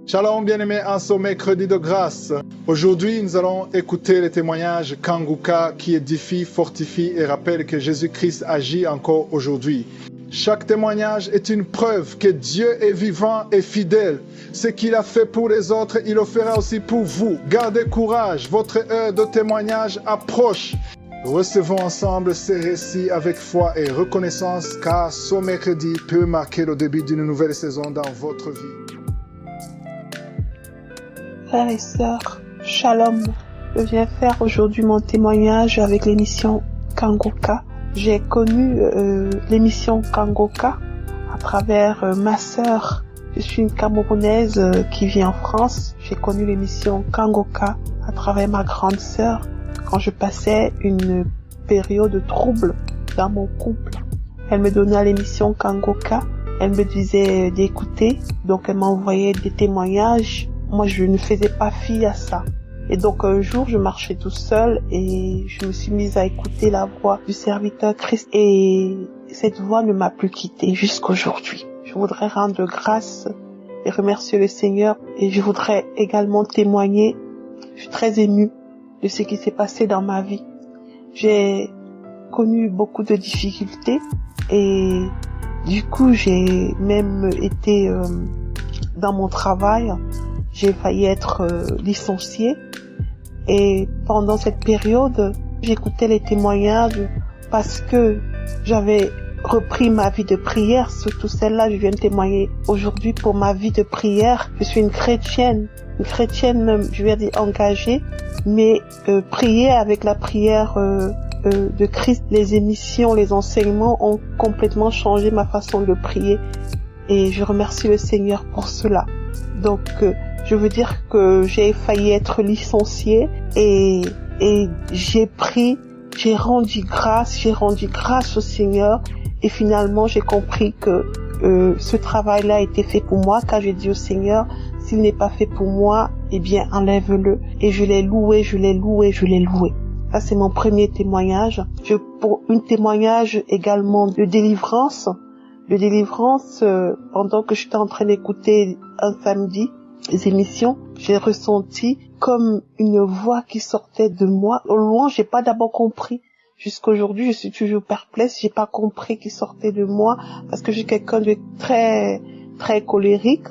Shalom bien-aimés, en ce mercredi de grâce. Aujourd'hui, nous allons écouter le témoignage Kanguka qui édifie, fortifie et rappelle que Jésus-Christ agit encore aujourd'hui. Chaque témoignage est une preuve que Dieu est vivant et fidèle. Ce qu'il a fait pour les autres, il le fera aussi pour vous. Gardez courage, votre heure de témoignage approche. Recevons ensemble ces récits avec foi et reconnaissance car ce mercredi peut marquer le début d'une nouvelle saison dans votre vie. Frères et sœurs, Shalom. Je viens faire aujourd'hui mon témoignage avec l'émission Kanguka. J'ai connu l'émission Kanguka à travers ma sœur. Je suis une Camerounaise qui vit en France. J'ai connu l'émission Kanguka à travers ma grande sœur quand je passais une période trouble dans mon couple. Elle me donnait l'émission Kanguka. Elle me disait d'écouter. Donc elle m'envoyait des témoignages. Moi, je ne faisais pas fi à ça. Et donc, un jour, je marchais tout seul et je me suis mise à écouter la voix du serviteur Christ. Et cette voix ne m'a plus quittée jusqu'aujourd'hui. Je voudrais rendre grâce et remercier le Seigneur. Et je voudrais également témoigner. Je suis très émue de ce qui s'est passé dans ma vie. J'ai connu beaucoup de difficultés et du coup, j'ai même été dans mon travail. J'ai failli être licenciée et pendant cette période, j'écoutais les témoignages parce que j'avais repris ma vie de prière, surtout celle-là, je viens de témoigner aujourd'hui pour ma vie de prière. Je suis une chrétienne même, je vais dire engagée, mais prier avec la prière de Christ, les émissions, les enseignements ont complètement changé ma façon de prier et je remercie le Seigneur pour cela. Donc, je veux dire que j'ai failli être licenciée et j'ai rendu grâce au Seigneur et finalement j'ai compris que ce travail-là était fait pour moi car j'ai dit au Seigneur, s'il n'est pas fait pour moi, eh bien enlève-le. Et je l'ai loué. Ça c'est mon premier témoignage. Pour un témoignage également de délivrance, pendant que j'étais en train d'écouter un samedi, les émissions, j'ai ressenti comme une voix qui sortait de moi. Au loin, j'ai pas d'abord compris. Jusqu'aujourd'hui, je suis toujours perplexe. J'ai pas compris qui sortait de moi parce que j'ai quelqu'un de très, très colérique.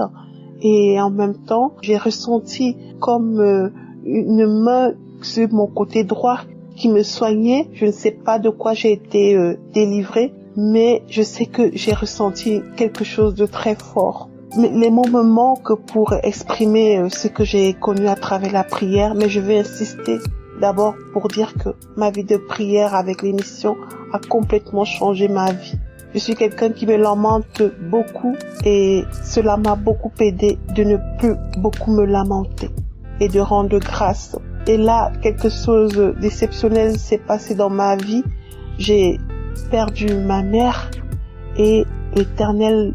Et en même temps, j'ai ressenti comme une main sur mon côté droit qui me soignait. Je ne sais pas de quoi j'ai été délivrée, mais je sais que j'ai ressenti quelque chose de très fort. Mais les mots me manquent pour exprimer ce que j'ai connu à travers la prière, mais je vais insister d'abord pour dire que ma vie de prière avec l'émission a complètement changé ma vie. Je suis quelqu'un qui me lamente beaucoup et cela m'a beaucoup aidé de ne plus beaucoup me lamenter et de rendre grâce. Et là, quelque chose d'exceptionnel s'est passé dans ma vie. J'ai perdu ma mère et l'Éternel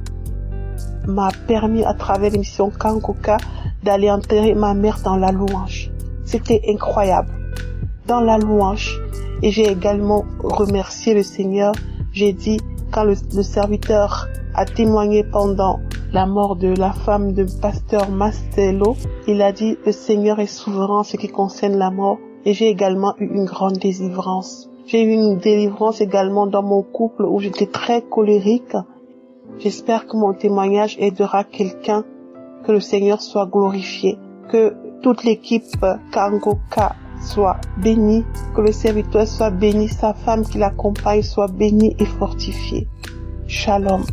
m'a permis à travers l'émission Kanguka d'aller enterrer ma mère dans la louange. C'était incroyable. Dans la louange. Et j'ai également remercié le Seigneur. J'ai dit, quand le serviteur a témoigné pendant la mort de la femme de pasteur Mastello, il a dit, le Seigneur est souverain en ce qui concerne la mort. Et j'ai également eu une grande délivrance. J'ai eu une délivrance également dans mon couple où j'étais très colérique. J'espère que mon témoignage aidera quelqu'un, que le Seigneur soit glorifié, que toute l'équipe Kanguka soit bénie, que le serviteur soit béni, sa femme qui l'accompagne soit bénie et fortifiée. Shalom.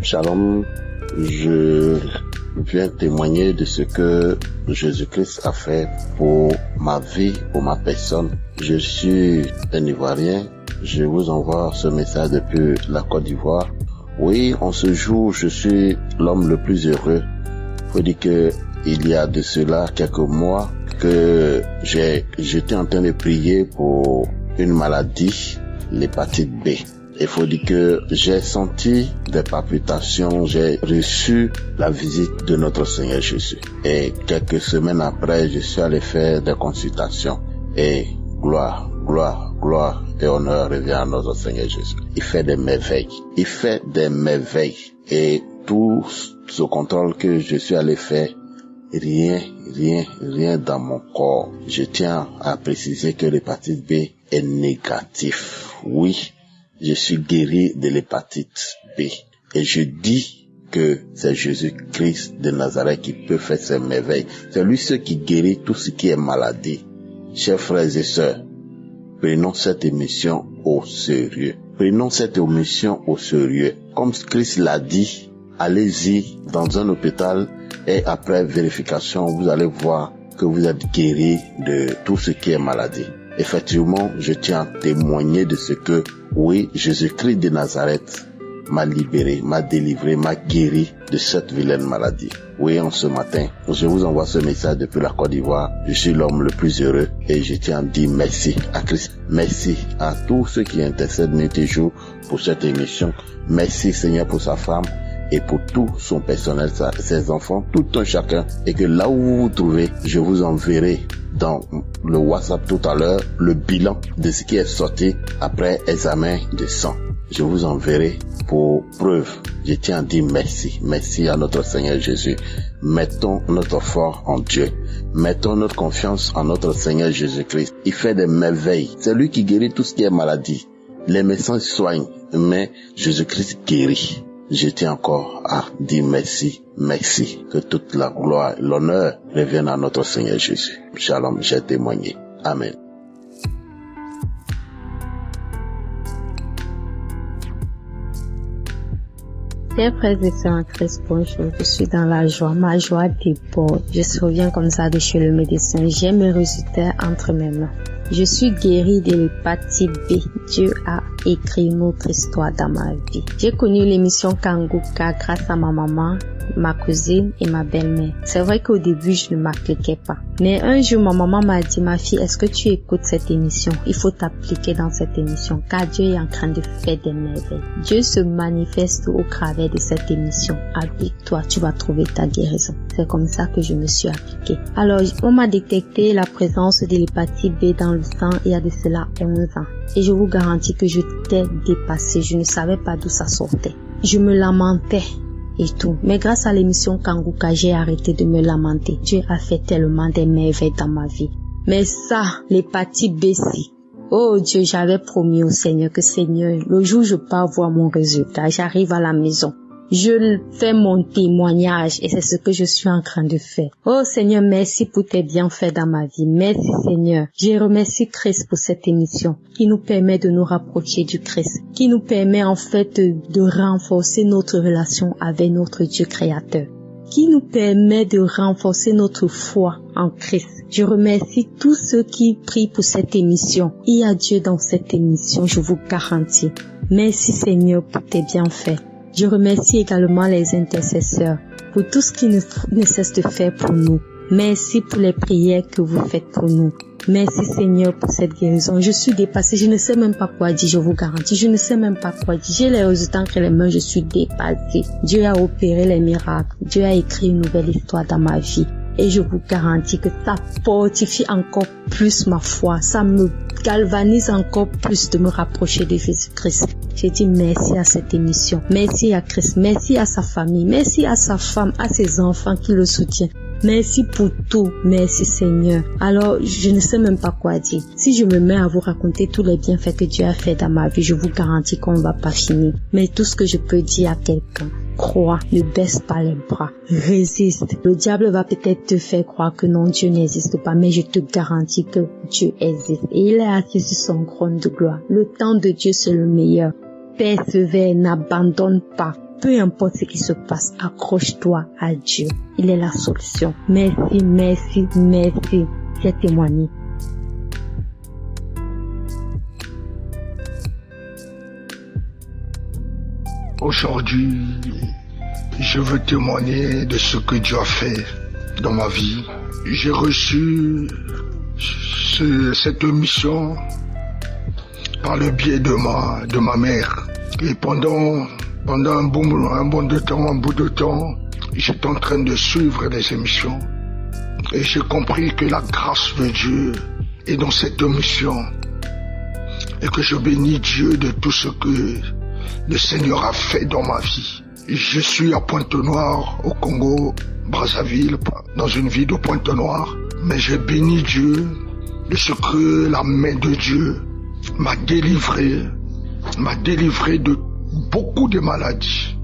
Shalom, je viens témoigner de ce que Jésus-Christ a fait pour ma vie, pour ma personne. Je suis un Ivoirien. Je vous envoie ce message depuis la Côte d'Ivoire. Oui, en ce jour, je suis l'homme le plus heureux. Faut dire que il y a de cela quelques mois que j'étais en train de prier pour une maladie, l'hépatite B. Il faut dire que j'ai senti des palpitations, j'ai reçu la visite de notre Seigneur Jésus. Et quelques semaines après, je suis allé faire des consultations. Et gloire gloire et honneur revient à notre Seigneur Jésus. Il fait des merveilles. Il fait des merveilles. Et tout ce contrôle que je suis allé faire, rien dans mon corps. Je tiens à préciser que l'hépatite B est négatif. Oui, je suis guéri de l'hépatite B. Et je dis que c'est Jésus-Christ de Nazareth qui peut faire ces merveilles. C'est lui seul qui guérit tout ce qui est maladie. Chers frères et sœurs, prenons cette émission au sérieux. Prenons cette émission au sérieux. Comme Christ l'a dit, allez-y dans un hôpital et après vérification, vous allez voir que vous êtes guéri de tout ce qui est maladie. Effectivement, je tiens à témoigner de ce que, oui, Jésus-Christ de Nazareth m'a libéré, m'a délivré, m'a guéri de cette vilaine maladie. Oui, en ce matin, je vous envoie ce message depuis la Côte d'Ivoire. Je suis l'homme le plus heureux et je tiens à dire merci à Christ. Merci à tous ceux qui intercèdent nuit et jour pour cette émission. Merci Seigneur pour sa femme et pour tout son personnel, ses enfants, tout un chacun. Et que là où vous vous trouvez, je vous enverrai dans le WhatsApp tout à l'heure le bilan de ce qui est sorti après examen de sang. Je vous enverrai pour preuve. Je tiens à dire merci. Merci à notre Seigneur Jésus. Mettons notre foi en Dieu. Mettons notre confiance en notre Seigneur Jésus-Christ. Il fait des merveilles. C'est lui qui guérit tout ce qui est maladie. Les médecins soignent, mais Jésus-Christ guérit. Je tiens encore à dire merci. Merci. Que toute la gloire et l'honneur reviennent à notre Seigneur Jésus. Shalom, j'ai témoigné. Amen. Chers frères et sœurs en Christ, bonjour. Je suis dans la joie. Ma joie déborde. Je reviens comme ça de chez le médecin. J'ai mes résultats entre mes mains. Je suis guérie de l'hépatite B. Dieu a écrit notre histoire dans ma vie. J'ai connu l'émission Kanguka grâce à ma maman, ma cousine et ma belle-mère. C'est vrai qu'au début, je ne m'appliquais pas. Mais un jour, ma maman m'a dit, ma fille, est-ce que tu écoutes cette émission? Il faut t'appliquer dans cette émission, car Dieu est en train de faire des merveilles. Dieu se manifeste au travers de cette émission. Applique-toi, tu vas trouver ta guérison. C'est comme ça que je me suis appliquée. Alors, on m'a détecté la présence de l'hépatite B dans le sang il y a de cela 11 ans. Et je vous garantis que j'étais dépassée. Je ne savais pas d'où ça sortait. Je me lamentais et tout. Mais grâce à l'émission Kanguka, j'ai arrêté de me lamenter. Dieu a fait tellement des merveilles dans ma vie. Mais ça, l'hépatite B, si. Oh Dieu, j'avais promis au Seigneur que Seigneur, le jour où je pars voir mon résultat, j'arrive à la maison. Je fais mon témoignage et c'est ce que je suis en train de faire. Oh Seigneur, merci pour tes bienfaits dans ma vie. Merci Seigneur. Je remercie Christ pour cette émission qui nous permet de nous rapprocher du Christ, qui nous permet en fait de renforcer notre relation avec notre Dieu créateur, qui nous permet de renforcer notre foi en Christ. Je remercie tous ceux qui prient pour cette émission. Il y a Dieu dans cette émission, je vous garantis. Merci Seigneur pour tes bienfaits. Je remercie également les intercesseurs pour tout ce qu'ils ne cessent de faire pour nous. Merci pour les prières que vous faites pour nous. Merci Seigneur pour cette guérison. Je suis dépassée, je ne sais même pas quoi dire, je vous garantis. Je ne sais même pas quoi dire. J'ai les résultats entre les mains, je suis dépassée. Dieu a opéré les miracles. Dieu a écrit une nouvelle histoire dans ma vie. Et je vous garantis que ça fortifie encore plus ma foi. Ça me galvanise encore plus de me rapprocher de Jésus-Christ. J'ai dit merci à cette émission. Merci à Christ. Merci à sa famille. Merci à sa femme, à ses enfants qui le soutiennent. Merci pour tout. Merci Seigneur. Alors, je ne sais même pas quoi dire. Si je me mets à vous raconter tous les bienfaits que Dieu a fait dans ma vie, je vous garantis qu'on ne va pas finir. Mais tout ce que je peux dire à quelqu'un, crois, ne baisse pas les bras, résiste. Le diable va peut-être te faire croire que non, Dieu n'existe pas, mais je te garantis que Dieu existe. Et il est assis sur son trône de gloire. Le temps de Dieu, c'est le meilleur. Persévère, n'abandonne pas. Peu importe ce qui se passe, accroche-toi à Dieu. Il est la solution. Merci, merci, merci. J'ai témoigné. Aujourd'hui, je veux témoigner de ce que Dieu a fait dans ma vie. J'ai reçu cette mission par le biais de ma mère. Et pendant un bout de temps, j'étais en train de suivre les émissions. Et j'ai compris que la grâce de Dieu est dans cette mission. et que je bénis Dieu de tout ce que le Seigneur a fait dans ma vie. Je suis à Pointe-Noire, au Congo, Brazzaville, dans une ville de Pointe-Noire, mais je bénis Dieu de ce que la main de Dieu m'a délivré de beaucoup de maladies.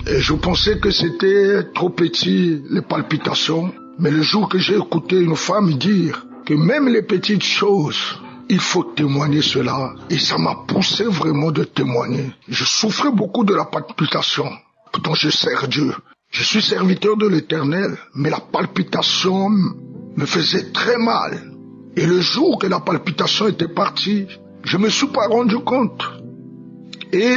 Et je pensais que c'était trop petit, les palpitations, mais le jour que j'ai écouté une femme dire que même les petites choses, il faut témoigner cela, et ça m'a poussé vraiment de témoigner. Je souffrais beaucoup de la palpitation, pourtant je sers Dieu. Je suis serviteur de l'Éternel, mais la palpitation me faisait très mal. Et le jour que la palpitation était partie, je me suis pas rendu compte. Et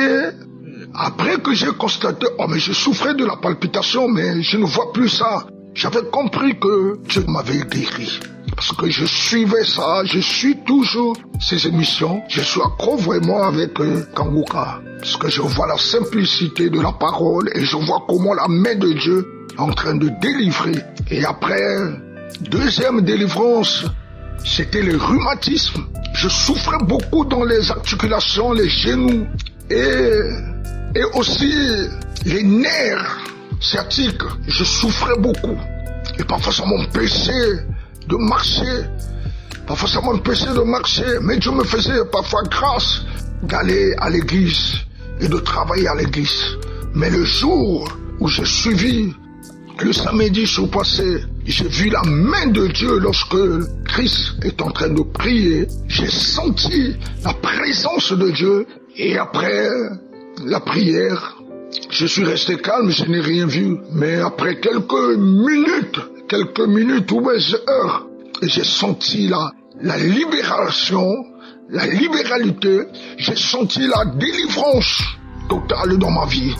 après que j'ai constaté, mais je souffrais de la palpitation, mais je ne vois plus ça. J'avais compris que Dieu m'avait guéri. Parce que je suivais ça, je suis toujours ces émissions. Je suis accro vraiment avec Kanguka. Parce que je vois la simplicité de la parole et je vois comment la main de Dieu est en train de délivrer. Et après, deuxième délivrance, c'était le rhumatisme. Je souffrais beaucoup dans les articulations, les genoux et aussi les nerfs sciatiques. Je souffrais beaucoup. Et parfois ça m'empêchait de marcher. Parfois ça m'empêchait de marcher. Mais Dieu me faisait parfois grâce d'aller à l'église et de travailler à l'église. Mais le jour où j'ai suivi, le samedi surpassé, j'ai vu la main de Dieu lorsque Christ est en train de prier. J'ai senti la présence de Dieu. Et après la prière, je suis resté calme, je n'ai rien vu. Mais après quelques minutes ou des heures, j'ai senti la libération, la libéralité. J'ai senti la délivrance totale dans ma vie.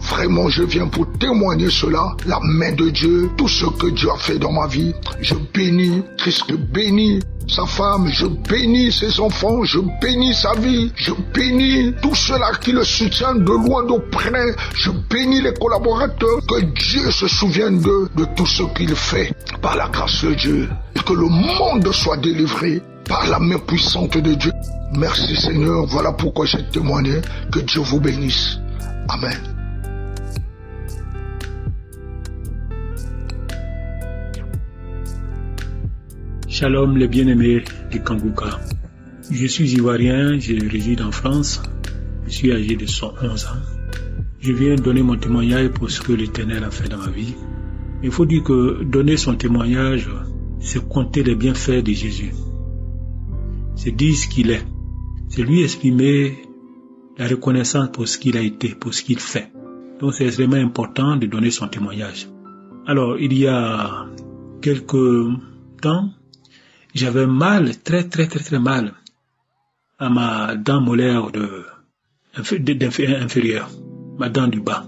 Vraiment, je viens pour témoigner cela, la main de Dieu, tout ce que Dieu a fait dans ma vie. Je bénis Christ, bénis sa femme, je bénis ses enfants, je bénis sa vie, je bénis tous ceux-là qui le soutiennent de loin, de près. Je bénis les collaborateurs, que Dieu se souvienne de tout ce qu'il fait par la grâce de Dieu. Et que le monde soit délivré par la main puissante de Dieu. Merci Seigneur, voilà pourquoi j'ai témoigné. Que Dieu vous bénisse. Amen. Shalom les bien-aimés du Kanguka. Je suis ivoirien, je réside en France. Je suis âgé de 111 ans. Je viens donner mon témoignage pour ce que l'Éternel a fait dans ma vie. Il faut dire que donner son témoignage, c'est compter les bienfaits de Jésus. C'est dire ce qu'il est. C'est lui exprimer la reconnaissance pour ce qu'il a été, pour ce qu'il fait. Donc c'est extrêmement important de donner son témoignage. Alors, il y a quelques temps, j'avais mal, très mal, à ma dent molaire inférieure, ma dent du bas.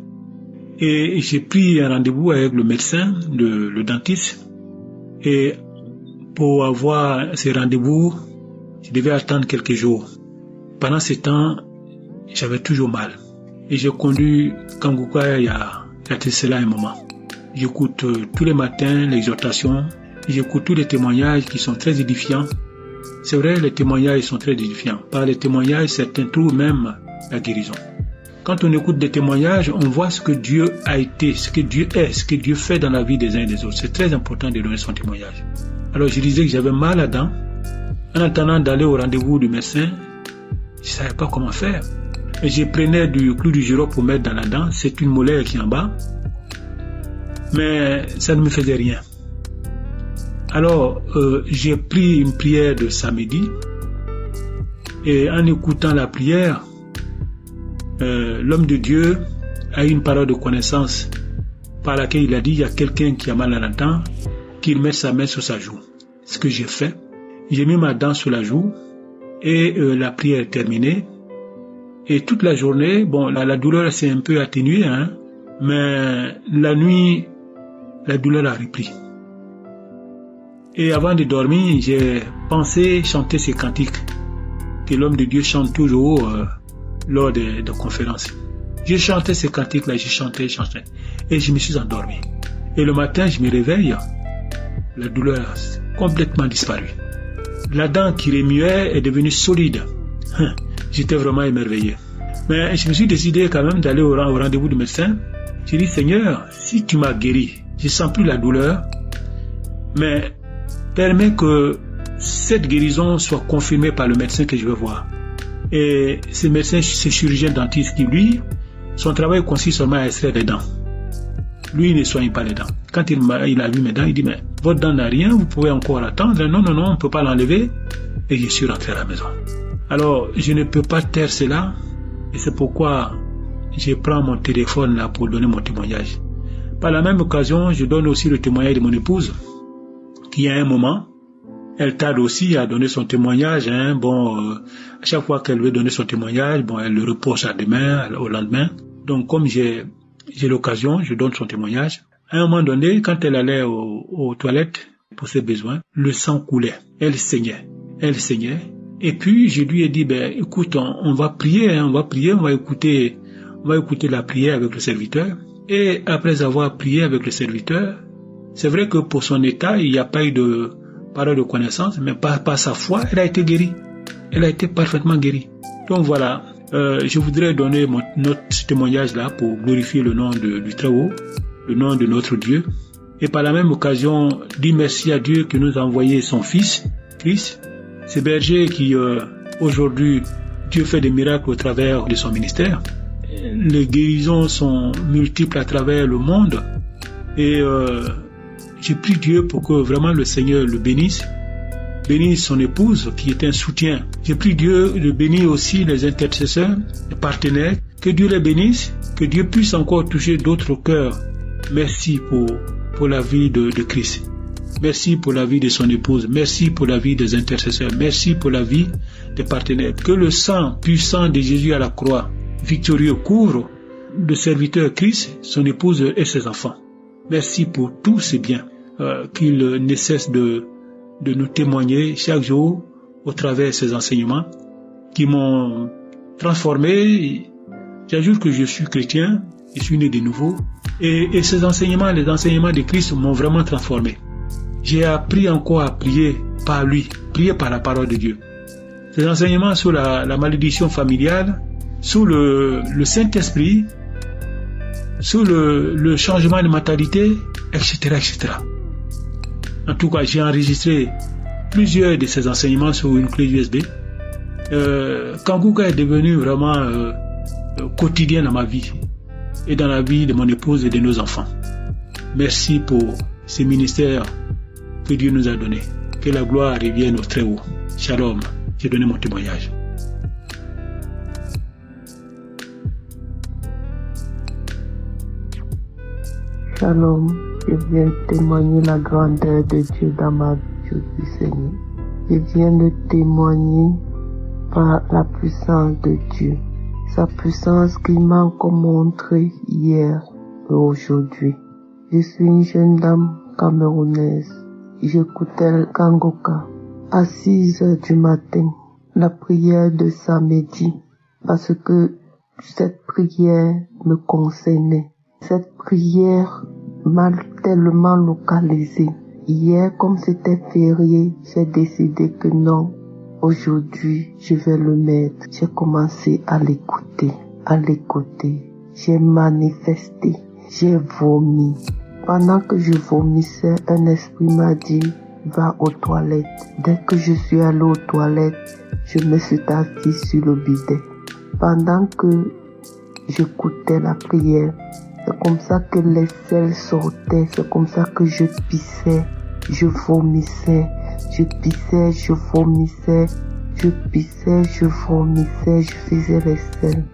Et j'ai pris un rendez-vous avec le médecin, le dentiste, et pour avoir ce rendez-vous, je devais attendre quelques jours. Pendant ce temps, j'avais toujours mal. Et j'ai conduit Kanguka il y a cela un moment. J'écoute tous les matins l'exhortation. J'écoute tous les témoignages qui sont très édifiants. C'est vrai, les témoignages sont très édifiants. Par les témoignages, certains trouvent même la guérison. Quand on écoute des témoignages, on voit ce que Dieu a été, ce que Dieu est, ce que Dieu fait dans la vie des uns et des autres. C'est très important de donner son témoignage. Alors je disais que j'avais mal à la dent. En attendant d'aller au rendez-vous du médecin, je ne savais pas comment faire. Et je prenais du clou du girofle pour mettre dans la dent. C'est une molaire qui est en bas. Mais ça ne me faisait rien. Alors, j'ai pris une prière de samedi et en écoutant la prière, l'homme de Dieu a eu une parole de connaissance par laquelle il a dit, il y a quelqu'un qui a mal à la dent, qu'il mette sa main sur sa joue. Ce que j'ai fait, j'ai mis ma dent sur la joue et la prière est terminée. Et toute la journée, bon, la douleur s'est un peu atténuée, mais la nuit, la douleur a repris. Et avant de dormir, j'ai pensé chanter ces cantiques que l'homme de Dieu chante toujours lors des conférences. J'ai chanté ces cantiques-là, j'ai chanté, et je me suis endormi. Et le matin, je me réveille, la douleur a complètement disparu. La dent qui remuait est devenue solide. J'étais vraiment émerveillé. Mais je me suis décidé quand même d'aller au rendez-vous du médecin. J'ai dit, Seigneur, si tu m'as guéri, je ne sens plus la douleur, mais permets que cette guérison soit confirmée par le médecin que je vais voir. Et ce médecin, ce chirurgien dentiste qui, lui, son travail consiste seulement à extraire les dents. Lui, il ne soigne pas les dents. Quand il a vu mes dents, il dit, mais votre dent n'a rien, vous pouvez encore attendre. Non, on ne peut pas l'enlever. Et je suis rentré à la maison. Alors, je ne peux pas taire cela. Et c'est pourquoi je prends mon téléphone là pour donner mon témoignage. Par la même occasion, je donne aussi le témoignage de mon épouse, qui à un moment, elle tarde aussi à donner son témoignage. À chaque fois qu'elle veut donner son témoignage, elle le repose à demain, au lendemain. Donc, comme j'ai l'occasion, je donne son témoignage. À un moment donné, quand elle allait aux toilettes pour ses besoins, le sang coulait. Elle saignait. Et puis, je lui ai dit, écoute, on va prier, on va écouter la prière avec le serviteur. Et après avoir prié avec le serviteur, c'est vrai que pour son état, il n'y a pas eu de parole de connaissance, mais par sa foi, elle a été guérie. Elle a été parfaitement guérie. Donc voilà, je voudrais donner notre témoignage là pour glorifier le nom du Très-Haut, le nom de notre Dieu. Et par la même occasion, dire merci à Dieu qui nous a envoyé son Fils, Christ. Ce berger qui, aujourd'hui, Dieu fait des miracles au travers de son ministère. Les guérisons sont multiples à travers le monde. Et j'ai prié Dieu pour que vraiment le Seigneur le bénisse son épouse qui est un soutien. J'ai prié Dieu de bénir aussi les intercesseurs, les partenaires. Que Dieu les bénisse, que Dieu puisse encore toucher d'autres cœurs. Merci pour la vie de Christ. Merci pour la vie de son épouse. Merci pour la vie des intercesseurs. Merci pour la vie des partenaires. Que le sang puissant de Jésus à la croix, victorieux, couvre le serviteur Christ, son épouse et ses enfants. Merci pour tous ces biens qu'il ne cesse de nous témoigner chaque jour au travers de ces enseignements qui m'ont transformé. J'ajoute que je suis chrétien, je suis né de nouveau. Et ces enseignements, les enseignements de Christ m'ont vraiment transformé. J'ai appris encore à prier par lui, prier par la parole de Dieu. Ces enseignements sur la malédiction familiale, sur le Saint-Esprit, sur le changement de mentalité, etc., etc. En tout cas, j'ai enregistré plusieurs de ces enseignements sur une clé USB. Kanguka est devenu vraiment quotidien dans ma vie et dans la vie de mon épouse et de nos enfants. Merci pour ces ministères que Dieu nous a donnés. Que la gloire revienne au Très-Haut. Shalom. J'ai donné mon témoignage. Shalom, je viens témoigner la grandeur de Dieu dans ma vie aujourd'hui, Seigneur. Je viens de témoigner par la puissance de Dieu. Sa puissance qu'il m'a encore montrée hier et aujourd'hui. Je suis une jeune dame camerounaise. J'écoutais le Kangoka à 6 heures du matin, la prière de samedi, parce que cette prière me concernait. Cette prière m'a tellement localisé. Hier, comme c'était férié, j'ai décidé que non, aujourd'hui, je vais le mettre. J'ai commencé à l'écouter. J'ai manifesté, j'ai vomi. Pendant que je vomissais, un esprit m'a dit, va aux toilettes. Dès que je suis allé aux toilettes, je me suis assise sur le bidet. Pendant que j'écoutais la prière, c'est comme ça que les selles sortaient, c'est comme ça que je pissais, je vomissais, je pissais, je vomissais, je pissais, je vomissais, je faisais les selles,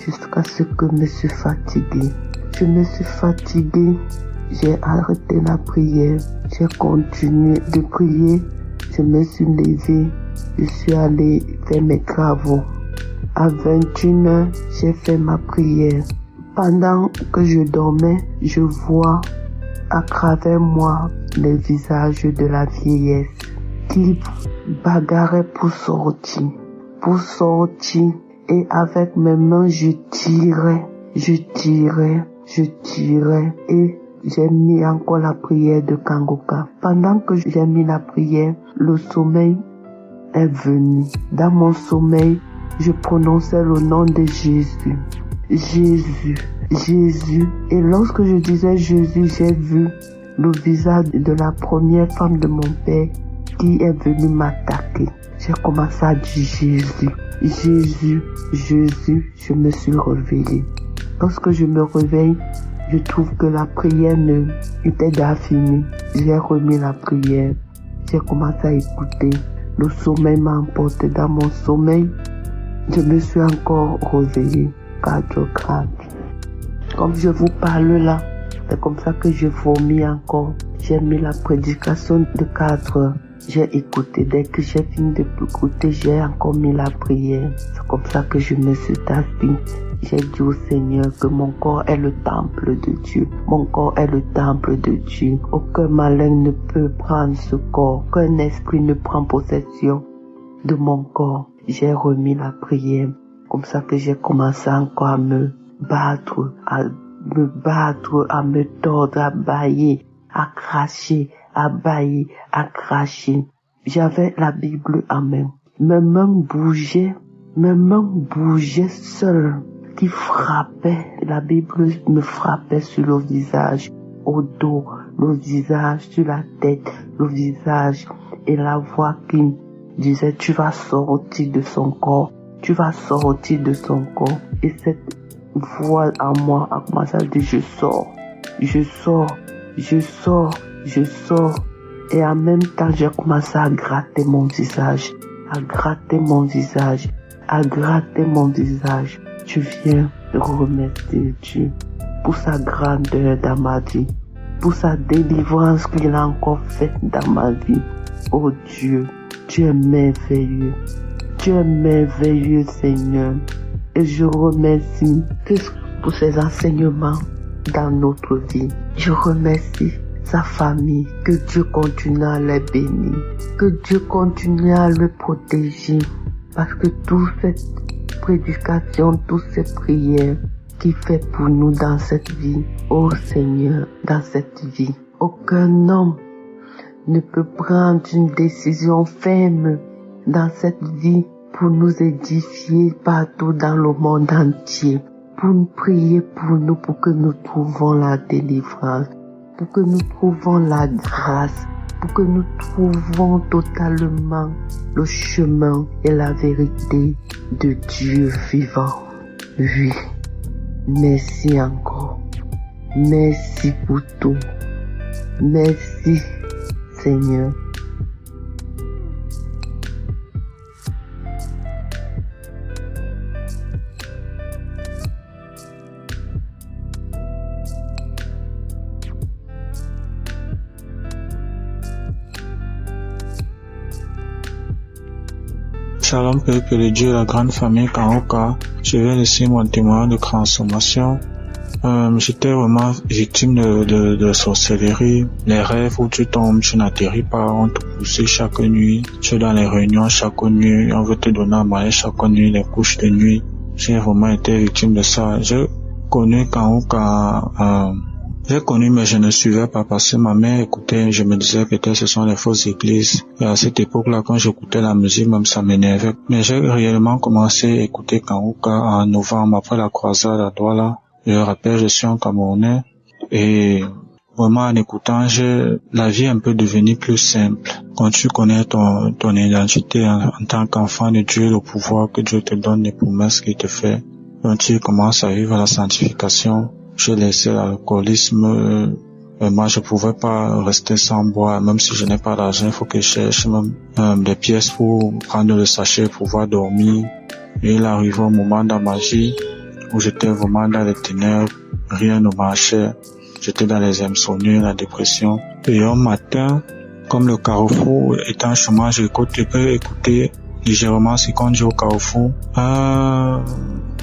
jusqu'à ce que je me suis fatigué. Je me suis fatigué. J'ai arrêté la prière, j'ai continué de prier, je me suis levé, je suis allé faire mes travaux. À 21h, j'ai fait ma prière. Pendant que je dormais, je vois à travers moi le visage de la vieillesse qui bagarrait pour sortir. Et avec mes mains, je tirais et j'ai mis encore la prière de Kangoka. Pendant que j'ai mis la prière, le sommeil est venu. Dans mon sommeil, je prononçais le nom de Jésus. Jésus, Jésus. Et lorsque je disais Jésus, j'ai vu le visage de la première femme de mon père qui est venue m'attaquer. J'ai commencé à dire Jésus, Jésus, Jésus. Je me suis réveillée. Lorsque je me réveille, je trouve que la prière était déjà finie. J'ai remis la prière. J'ai commencé à écouter. Le sommeil m'a emporté dans mon sommeil. Je me suis encore réveillée. Cardiogramme. Comme je vous parle là, c'est comme ça que je vomis encore. J'ai mis la prédication de 4 heures. J'ai écouté. Dès que j'ai fini d'écouter, j'ai encore mis la prière. C'est comme ça que je me suis assise. J'ai dit au Seigneur que mon corps est le temple de Dieu. Mon corps est le temple de Dieu. Aucun malin ne peut prendre ce corps. Qu'un esprit ne prend possession de mon corps. J'ai remis la prière. Comme ça que j'ai commencé encore à me battre, à me tordre, à bâiller, à cracher, à bâiller, à cracher. J'avais la Bible en main. Mes mains bougeaient seules, qui frappaient. La Bible me frappait sur le visage, au dos, le visage, sur la tête, le visage. Et la voix qui disait, tu vas sortir de son corps. Tu vas sortir de son corps. Et cette voix en moi a commencé à dire, je sors. Et en même temps, j'ai commencé à gratter mon visage. Je viens remercier Dieu pour sa grandeur dans ma vie, pour sa délivrance qu'il a encore faite dans ma vie. Oh Dieu, tu es merveilleux. Tu es merveilleux, Seigneur. Et je remercie pour ses enseignements dans notre vie. Je remercie sa famille. Que Dieu continue à les bénir. Que Dieu continue à le protéger. Parce que toute cette prédication, toutes ces prières qu'il fait pour nous dans cette vie. Oh Seigneur, dans cette vie. Aucun homme ne peut prendre une décision ferme dans cette vie pour nous édifier partout dans le monde entier, pour nous prier pour nous, pour que nous trouvions la délivrance, pour que nous trouvions la grâce, pour que nous trouvions totalement le chemin et la vérité de Dieu vivant. Oui, merci encore. Merci pour tout. Merci, Seigneur. Shalom peuple de Dieu, la grande famille Kangoka. Je vais laisser mon témoin de transformation. J'étais vraiment victime de sorcellerie. Les rêves où tu tombes, tu n'atterris pas, on te pousse chaque nuit. Tu es dans les réunions chaque nuit, on veut te donner à manger chaque nuit, les couches de nuit. J'ai vraiment été victime de ça. J'ai connu Kangoka, j'ai connu, mais je ne suivais pas parce que ma mère écoutait, je me disais peut-être ce sont les fausses églises. Et à cette époque-là, quand j'écoutais la musique, même ça m'énervait. Mais j'ai réellement commencé à écouter Kangoka en novembre après la croisade à Douala. Je rappelle, je suis un Camerounais. Et vraiment en écoutant, la vie est un peu devenue plus simple. Quand tu connais ton identité en tant qu'enfant de Dieu, le pouvoir que Dieu te donne, les promesses qu'il te fait, quand tu commences à vivre la sanctification, j'ai laissé l'alcoolisme. Moi, je pouvais pas rester sans boire, même si je n'ai pas d'argent, il faut que je cherche même des pièces pour prendre le sachet pour pouvoir dormir. Et il arrive un moment dans ma vie où j'étais vraiment dans les ténèbres, rien ne marchait. J'étais dans les insomnies, la dépression. Et un matin, comme le carrefour étant chez moi, je peux écouter légèrement ce qu'on dit au carrefour. Un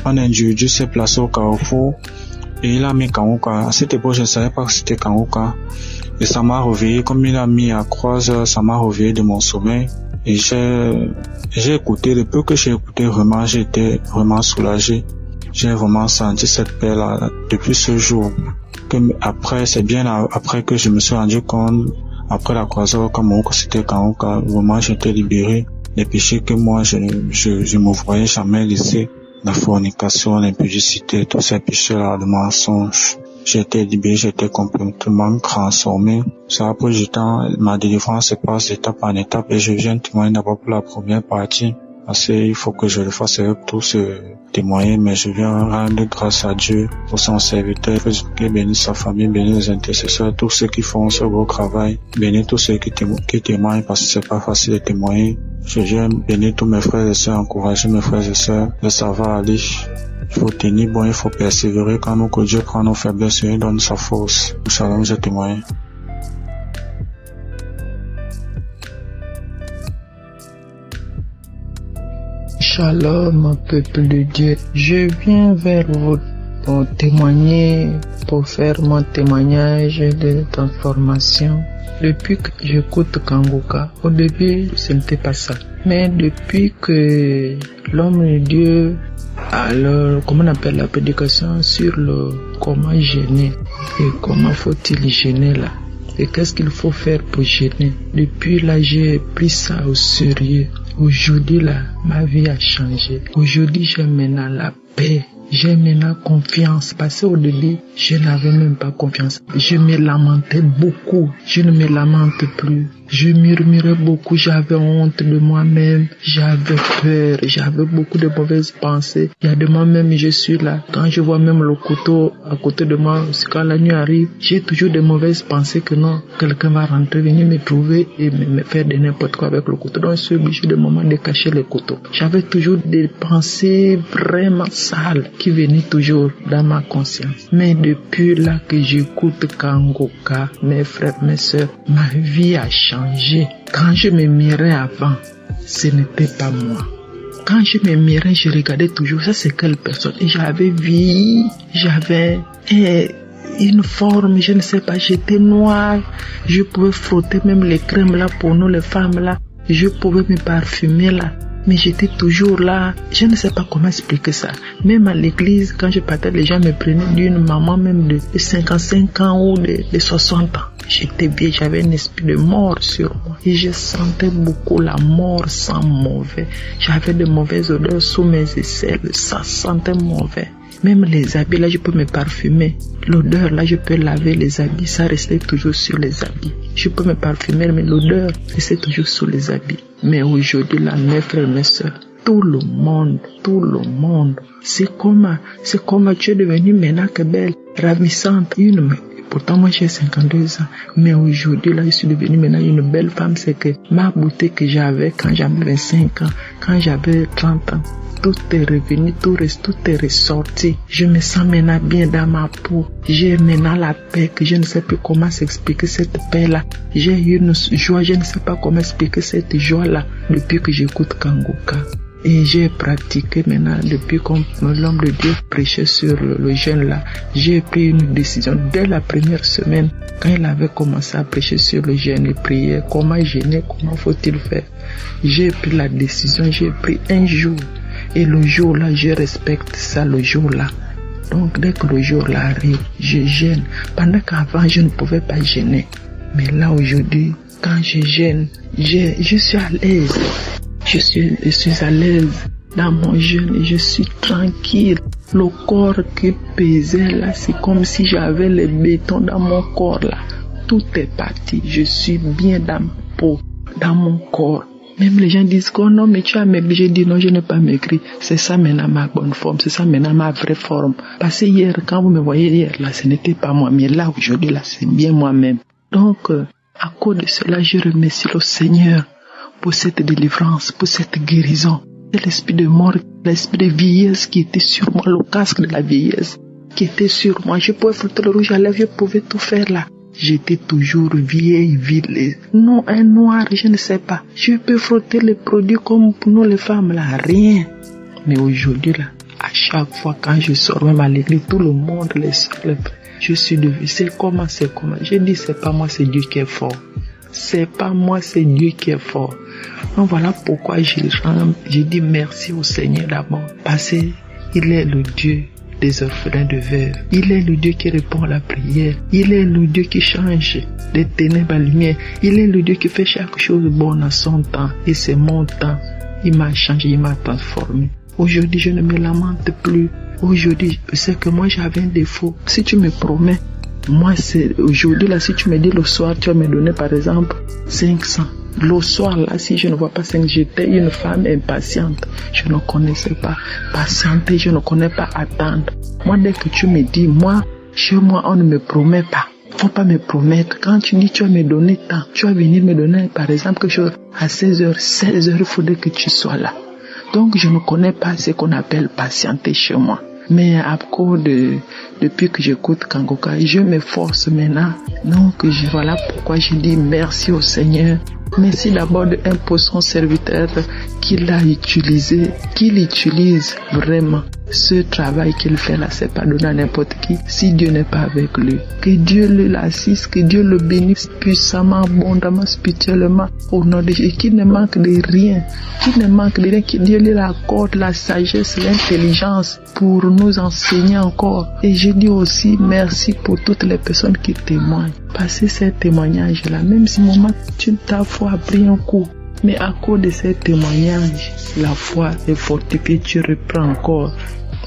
individu s'est placé au carrefour. Et il a mis Kangoka. À cette époque, je ne savais pas que c'était Kangoka. Et ça m'a réveillé, comme il a mis à croise, ça m'a réveillé de mon sommeil. Et j'ai écouté, le peu que j'ai écouté, vraiment, j'ai été vraiment soulagé. J'ai vraiment senti cette paix-là depuis ce jour. Après, c'est bien après que je me suis rendu compte, après la croisade, comme c'était Kangoka, vraiment, j'étais libéré. les péchés que moi je me voyais jamais laisser, la fornication, l'impudicité, tous ces péchés-là, le mensonge. J'ai été libéré, j'ai été complètement transformé. Ça a pris du temps, ma délivrance se passe d'étape en étape et je viens témoigner d'abord pour la première partie. Parce qu'il faut que je le fasse avec tout ce témoigner, mais je viens rendre grâce à Dieu pour son serviteur, qu'il bénisse sa famille, bénisse les intercesseurs, tous ceux qui font ce beau travail, bénisse tous ceux qui témoignent parce que c'est pas facile de témoigner. Je viens bénir tous mes frères et sœurs, encourager mes frères et sœurs, de savoir aller. Il faut tenir bon, il faut persévérer quand nous, que Dieu prend nos faiblesses et donne sa force. Shalom, je témoigne. Shalom, peuple de Dieu. Je viens vers vous pour témoigner, pour faire mon témoignage de transformation. Depuis que j'écoute Kangoka, au début, ce n'était pas ça. Mais depuis que l'homme de Dieu, alors, comment on appelle la prédication sur le comment gêner et comment faut-il gêner là. Et qu'est-ce qu'il faut faire pour gêner. Depuis là, j'ai pris ça au sérieux. Aujourd'hui là, ma vie a changé. Aujourd'hui, j'ai maintenant la paix. J'ai maintenant confiance. Parce qu'au début, je n'avais même pas confiance. Je me lamentais beaucoup. Je ne me lamente plus. Je murmurais beaucoup. J'avais honte de moi-même. J'avais peur. J'avais beaucoup de mauvaises pensées. Il y a de moi-même, je suis là. Quand je vois même le couteau à côté de moi, quand la nuit arrive, j'ai toujours de mauvaises pensées que non, quelqu'un va rentrer, venir me trouver et me faire de n'importe quoi avec le couteau. Donc, je suis obligé de moment de cacher le couteau. J'avais toujours des pensées vraiment sales qui venaient toujours dans ma conscience. Mais depuis là que j'écoute Kangoka, mes frères, mes sœurs, ma vie a changé. Quand je me mirais avant, ce n'était pas moi. Quand je me mirais, je regardais toujours, ça c'est quelle personne. Et j'avais vu, j'avais une forme, je ne sais pas, j'étais noire. Je pouvais frotter même les crèmes là pour nous les femmes là. Je pouvais me parfumer là. Mais j'étais toujours là. Je ne sais pas comment expliquer ça. Même à l'église, quand je partais, les gens me prenaient d'une maman même de 55 ans ou de 60 ans. J'étais bien, j'avais un esprit de mort sur moi. Et je sentais beaucoup la mort sans mauvais. J'avais de mauvaises odeurs sous mes aisselles. Ça sentait mauvais. Même les habits, là, je peux me parfumer. L'odeur, là, je peux laver les habits. Ça restait toujours sur les habits. Je peux me parfumer, mais l'odeur restait toujours sur les habits. Mais aujourd'hui, là, mes frères, mes sœurs, tout le monde, c'est comme tu es devenue maintenant que belle, ravissante, pourtant moi j'ai 52 ans, mais aujourd'hui là je suis devenue maintenant une belle femme. C'est que ma beauté que j'avais quand j'avais 25 ans, quand j'avais 30 ans, tout est revenu, tout est ressorti. Je me sens maintenant bien dans ma peau. J'ai maintenant la paix que je ne sais plus comment s'expliquer cette paix-là. J'ai une joie, je ne sais pas comment expliquer cette joie-là depuis que j'écoute Kangoka. Et j'ai pratiqué maintenant depuis comme l'homme de Dieu prêchait sur le jeûne là. J'ai pris une décision dès la première semaine quand il avait commencé à prêcher sur le jeûne et prier. Comment jeûner, comment faut-il faire. J'ai pris la décision, j'ai pris un jour. Et le jour là, je respecte ça le jour là. Donc dès que le jour là arrive, je jeûne. Pendant qu'avant je ne pouvais pas jeûner. Mais là aujourd'hui, quand je jeûne, je suis à l'aise. Je suis à l'aise dans mon jeûne et je suis tranquille. Le corps qui pesait là, c'est comme si j'avais le béton dans mon corps là. Tout est parti. Je suis bien dans ma peau, dans mon corps. Même les gens disent que oh non, mais tu as maigri. J'ai dit non, je n'ai pas maigri. C'est ça maintenant ma bonne forme. C'est ça maintenant ma vraie forme. Parce que hier, quand vous me voyez hier là, ce n'était pas moi. Mais là, aujourd'hui, là, c'est bien moi-même. Donc, à cause de cela, je remercie le Seigneur pour cette délivrance, pour cette guérison. C'est l'esprit de mort, l'esprit de vieillesse qui était sur moi, le casque de la vieillesse qui était sur moi. Je pouvais frotter le rouge à lèvres, je pouvais tout faire là. J'étais toujours vieille, vile. Non, un noir, je ne sais pas. Je peux frotter les produits comme pour nous les femmes là, rien. Mais aujourd'hui là, à chaque fois quand je sors même à l'église, tout le monde les sort. Je suis devenue, c'est comment. Je dis c'est pas moi, c'est Dieu qui est fort. C'est pas moi, c'est Dieu qui est fort. Donc voilà pourquoi je dis merci au Seigneur d'abord. Parce qu'il est le Dieu des orphelins de veuves. Il est le Dieu qui répond à la prière. Il est le Dieu qui change des ténèbres à lumière. Il est le Dieu qui fait chaque chose bonne à son temps. Et c'est mon temps. Il m'a changé, il m'a transformé. Aujourd'hui, je ne me lamente plus. Aujourd'hui, je sais que moi j'avais un défaut. Si tu me promets, moi c'est aujourd'hui là, si tu me dis le soir, tu vas me donner par exemple 500. Le soir là, si je ne vois pas 5, j'étais une femme impatiente. Je ne connaissais pas patienter, je ne connais pas attendre. Moi, dès que tu me dis, moi, chez moi, on ne me promet pas. Faut pas me promettre. Quand tu dis, tu vas me donner tant, tu vas venir me donner, par exemple, quelque chose à 16h, 16h, il faudrait que tu sois là. Donc, je ne connais pas ce qu'on appelle patienter chez moi. Mais à cause depuis que j'écoute Kangoka, je m'efforce maintenant. Donc, voilà pourquoi je dis merci au Seigneur. Merci d'abord pour son serviteur qu'il a utilisé, qu'il utilise vraiment. Ce travail qu'il fait là, c'est pas donné à n'importe qui si Dieu n'est pas avec lui. Que Dieu l'assiste, que Dieu le bénisse puissamment, abondamment, spirituellement, au nom de Jésus, qu'il ne manque de rien, que Dieu lui accorde la sagesse, l'intelligence pour nous enseigner encore. Et je dis aussi merci pour toutes les personnes qui témoignent. Passer ces témoignages-là, même si moment ta foi a pris un coup, mais à cause de ces témoignages, la foi est fortifiée, tu reprends encore.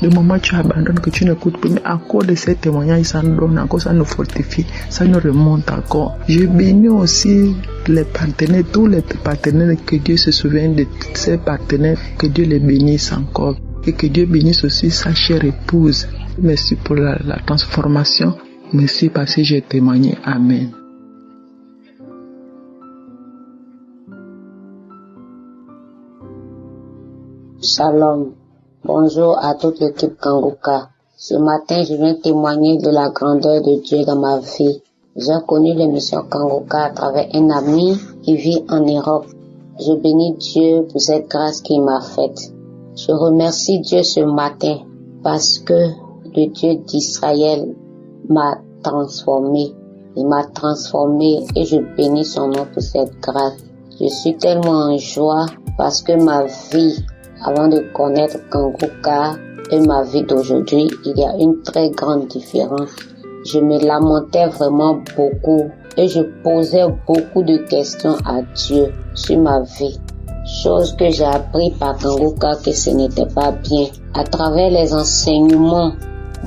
Le moment où tu abandonnes, que tu n'écoutes plus, mais à cause de ces témoignages, ça nous donne encore, ça nous fortifie, ça nous remonte encore. Je bénis aussi les partenaires, tous les partenaires, que Dieu se souvienne de tous ces partenaires, que Dieu les bénisse encore. Et que Dieu bénisse aussi sa chère épouse. Merci pour la transformation. Merci parce que j'ai témoigné. Amen. Shalom. Bonjour à toute l'équipe Kangoka. Ce matin, je viens témoigner de la grandeur de Dieu dans ma vie. J'ai connu l'émission Kangoka à travers un ami qui vit en Europe. Je bénis Dieu pour cette grâce qu'il m'a faite. Je remercie Dieu ce matin parce que le Dieu d'Israël m'a transformé. Il m'a transformé et je bénis son nom pour cette grâce. Je suis tellement en joie parce que ma vie, avant de connaître Kangoka et ma vie d'aujourd'hui, il y a une très grande différence. Je me lamentais vraiment beaucoup et je posais beaucoup de questions à Dieu sur ma vie. Chose que j'ai appris par Kangoka que ce n'était pas bien. À travers les enseignements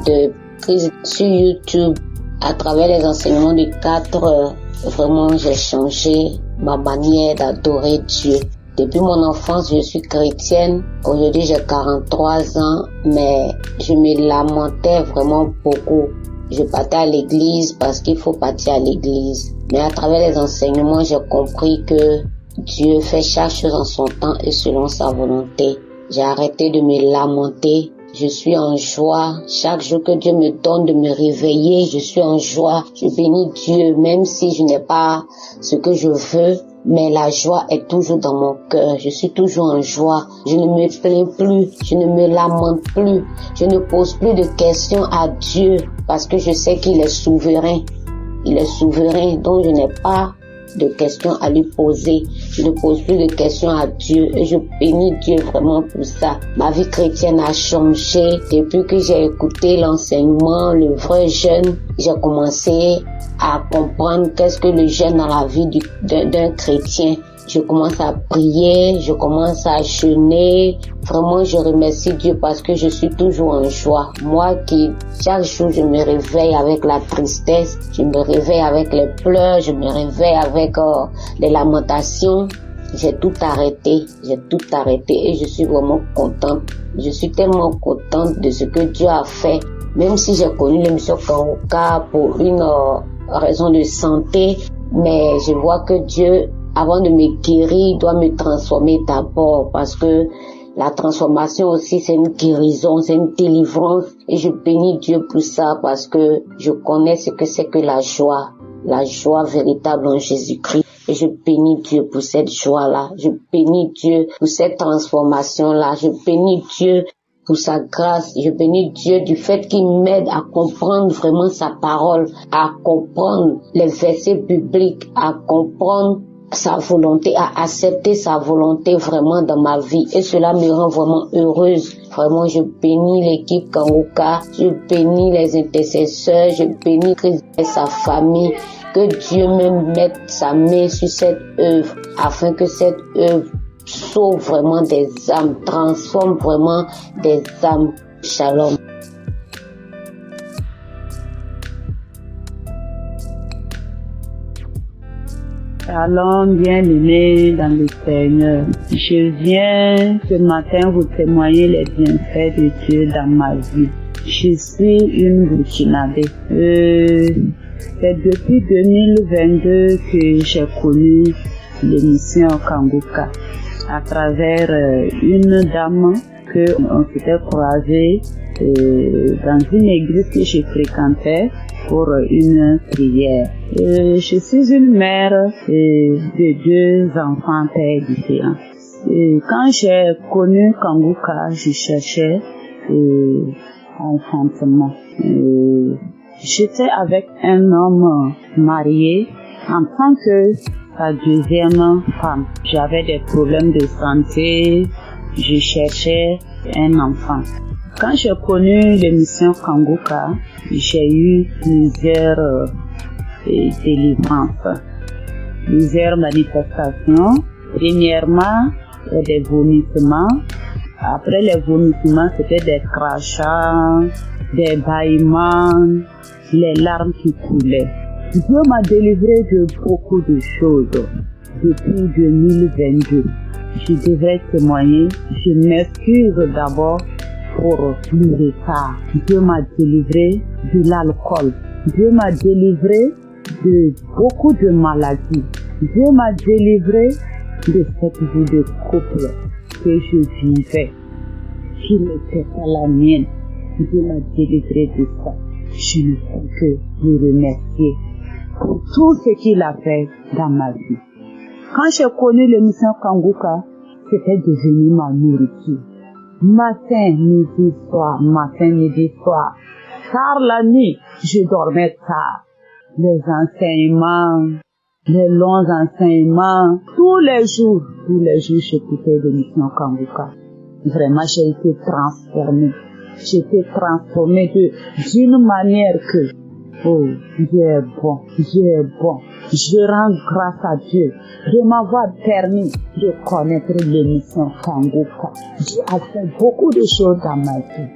de Christ sur YouTube, à travers les enseignements de 4 heures, vraiment j'ai changé ma manière d'adorer Dieu. Depuis mon enfance, je suis chrétienne. Aujourd'hui, j'ai 43 ans, mais je me lamentais vraiment beaucoup. Je partais à l'église parce qu'il faut partir à l'église. Mais à travers les enseignements, j'ai compris que Dieu fait chaque chose en son temps et selon sa volonté. J'ai arrêté de me lamenter. Je suis en joie. Chaque jour que Dieu me donne de me réveiller, je suis en joie. Je bénis Dieu, même si je n'ai pas ce que je veux. Mais la joie est toujours dans mon cœur. Je suis toujours en joie. Je ne me plains plus. Je ne me lamente plus. Je ne pose plus de questions à Dieu parce que je sais qu'il est souverain. Il est souverain, donc je n'ai pas de questions à lui poser. Je ne pose plus de questions à Dieu et je bénis Dieu vraiment pour ça. Ma vie chrétienne a changé depuis que j'ai écouté l'enseignement, le vrai jeûne. J'ai commencé à comprendre qu'est-ce que le jeûne dans la vie d'un chrétien. Je commence à prier, je commence à jeûner. Vraiment, je remercie Dieu parce que je suis toujours en joie. Moi qui, chaque jour, je me réveille avec la tristesse, je me réveille avec les pleurs, je me réveille avec les lamentations. J'ai tout arrêté et je suis vraiment contente. Je suis tellement contente de ce que Dieu a fait. Même si j'ai connu l'émission Kangoka pour une raison de santé, mais je vois que Dieu, avant de me guérir, doit me transformer d'abord parce que la transformation aussi, c'est une guérison, c'est une délivrance. Et je bénis Dieu pour ça parce que je connais ce que c'est que la joie véritable en Jésus-Christ. Et je bénis Dieu pour cette joie-là. Je bénis Dieu pour cette transformation-là. Je bénis Dieu pour sa grâce. Je bénis Dieu du fait qu'il m'aide à comprendre vraiment sa parole, à comprendre les versets bibliques, à comprendre sa volonté, à accepter sa volonté vraiment dans ma vie. Et cela me rend vraiment heureuse. Vraiment, je bénis l'équipe Kanguka, je bénis les intercesseurs, je bénis Christ et sa famille. Que Dieu même mette sa main sur cette œuvre, afin que cette œuvre sauve vraiment des âmes, transforme vraiment des âmes. Shalom. Shalom, bien-aimés dans le Seigneur. Je viens ce matin vous témoigner les bienfaits de Dieu dans ma vie. Je suis une burkinabé. C'est depuis 2022 que j'ai connu l'émission Kanguka à travers une dame que on s'était croisée dans une église que je fréquentais pour une prière. Je suis une mère de 2 enfants pères différents. Quand j'ai connu Kanguka, je cherchais enfantement. J'étais avec un homme marié en tant que sa 2e femme. J'avais des problèmes de santé, je cherchais un enfant. Quand j'ai connu l'émission Kanguka, j'ai eu plusieurs délivrances, plusieurs manifestations. Premièrement, des vomissements. Après les vomissements, c'était des crachats, des bâillements, les larmes qui coulaient. Dieu m'a délivré de beaucoup de choses depuis 2022. Je devrais témoigner. Je m'excuse d'abord pour le retard. Dieu m'a délivré de l'alcool. Dieu m'a délivré de beaucoup de maladies. Dieu m'a délivré de cette vie de couple que je vivais, qui n'était pas la mienne. Dieu m'a délivré de ça. Je ne peux que le remercier pour tout ce qu'il a fait dans ma vie. Quand j'ai connu l'émission Kanguka, c'était devenu ma nourriture. Matin, midi, soir, matin, midi, soir. Car la nuit, je dormais tard. Les enseignements, les longs enseignements, tous les jours, j'écoutais l'émission Kanguka. Vraiment, j'ai été transformée. J'étais transformée d'une manière que, oh, Dieu est bon, Dieu est bon. Je rends grâce à Dieu de m'avoir permis de connaître l'émission Kanguka. Dieu a fait beaucoup de choses dans ma vie.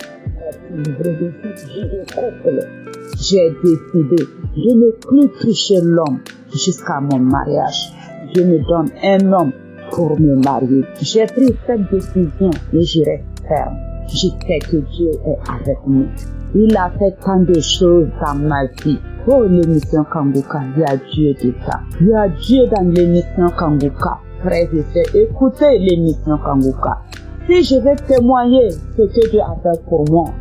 J'ai décidé de ne plus toucher l'homme jusqu'à mon mariage. Je me donne un homme pour me marier. J'ai pris cette décision et je reste ferme. Je sais que Dieu est avec nous. Il a fait tant de choses dans ma vie. Oh, l'émission Kanguka, il y a Dieu dedans. Il y a Dieu dans l'émission Kanguka. Frères et sœurs, écoutez l'émission Kanguka. Si je vais témoigner ce que Dieu a fait pour moi,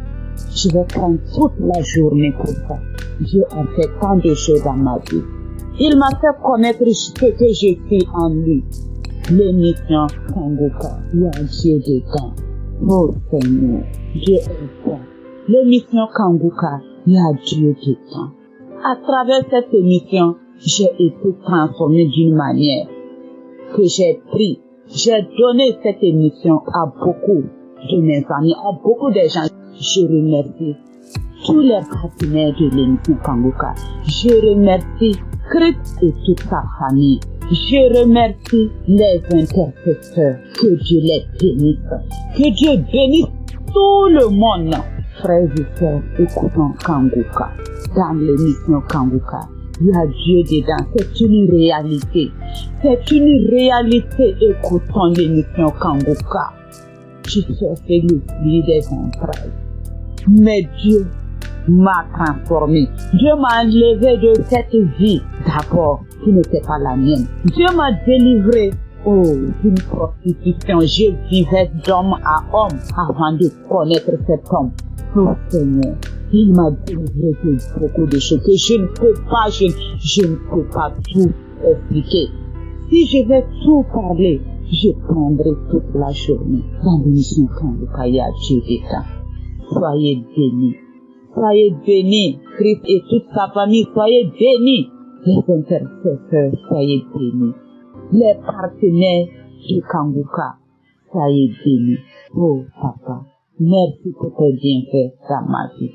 je vais prendre toute la journée pour ça. Dieu a fait tant de choses dans ma vie. Il m'a fait connaître ce que je suis en lui. L'émission Kanguka, il y a Dieu dedans. Oh Seigneur, Dieu est bon. L'émission Kanguka, il y a Dieu dedans. À travers cette émission, j'ai été transformée d'une manière que j'ai donné cette émission à beaucoup de mes amis, à beaucoup de gens. Je remercie tous les partenaires de l'émission Kanguka. Je remercie Christ et toute sa famille. Je remercie les intercesseurs. Que Dieu les bénisse. Que Dieu bénisse tout le monde. Frères et sœurs, écoutons Kanguka. Dans l'émission Kanguka, il y a Dieu dedans. C'est une réalité. C'est une réalité. Écoutons l'émission Kanguka. Je cherchais le fruit des entrailles. Mais Dieu m'a transformé. Dieu m'a enlevé de cette vie d'abord qui n'était pas la mienne. Dieu m'a délivré d'une prostitution. Je vivais d'homme à homme avant de connaître cet homme. Oh Seigneur, il m'a délivré de beaucoup de choses que je ne peux pas tout expliquer. Si je vais tout parler, je prendrai toute la journée. Dans l'émission Kanguka, il y a Dieu dedans. Soyez bénis. Soyez bénis. Christ et toute sa famille, soyez bénis. Les intercesseurs, soyez bénis. les partenaires de Kanguka. Soyez bénis. Oh papa, merci pour tes bienfaits dans ma vie.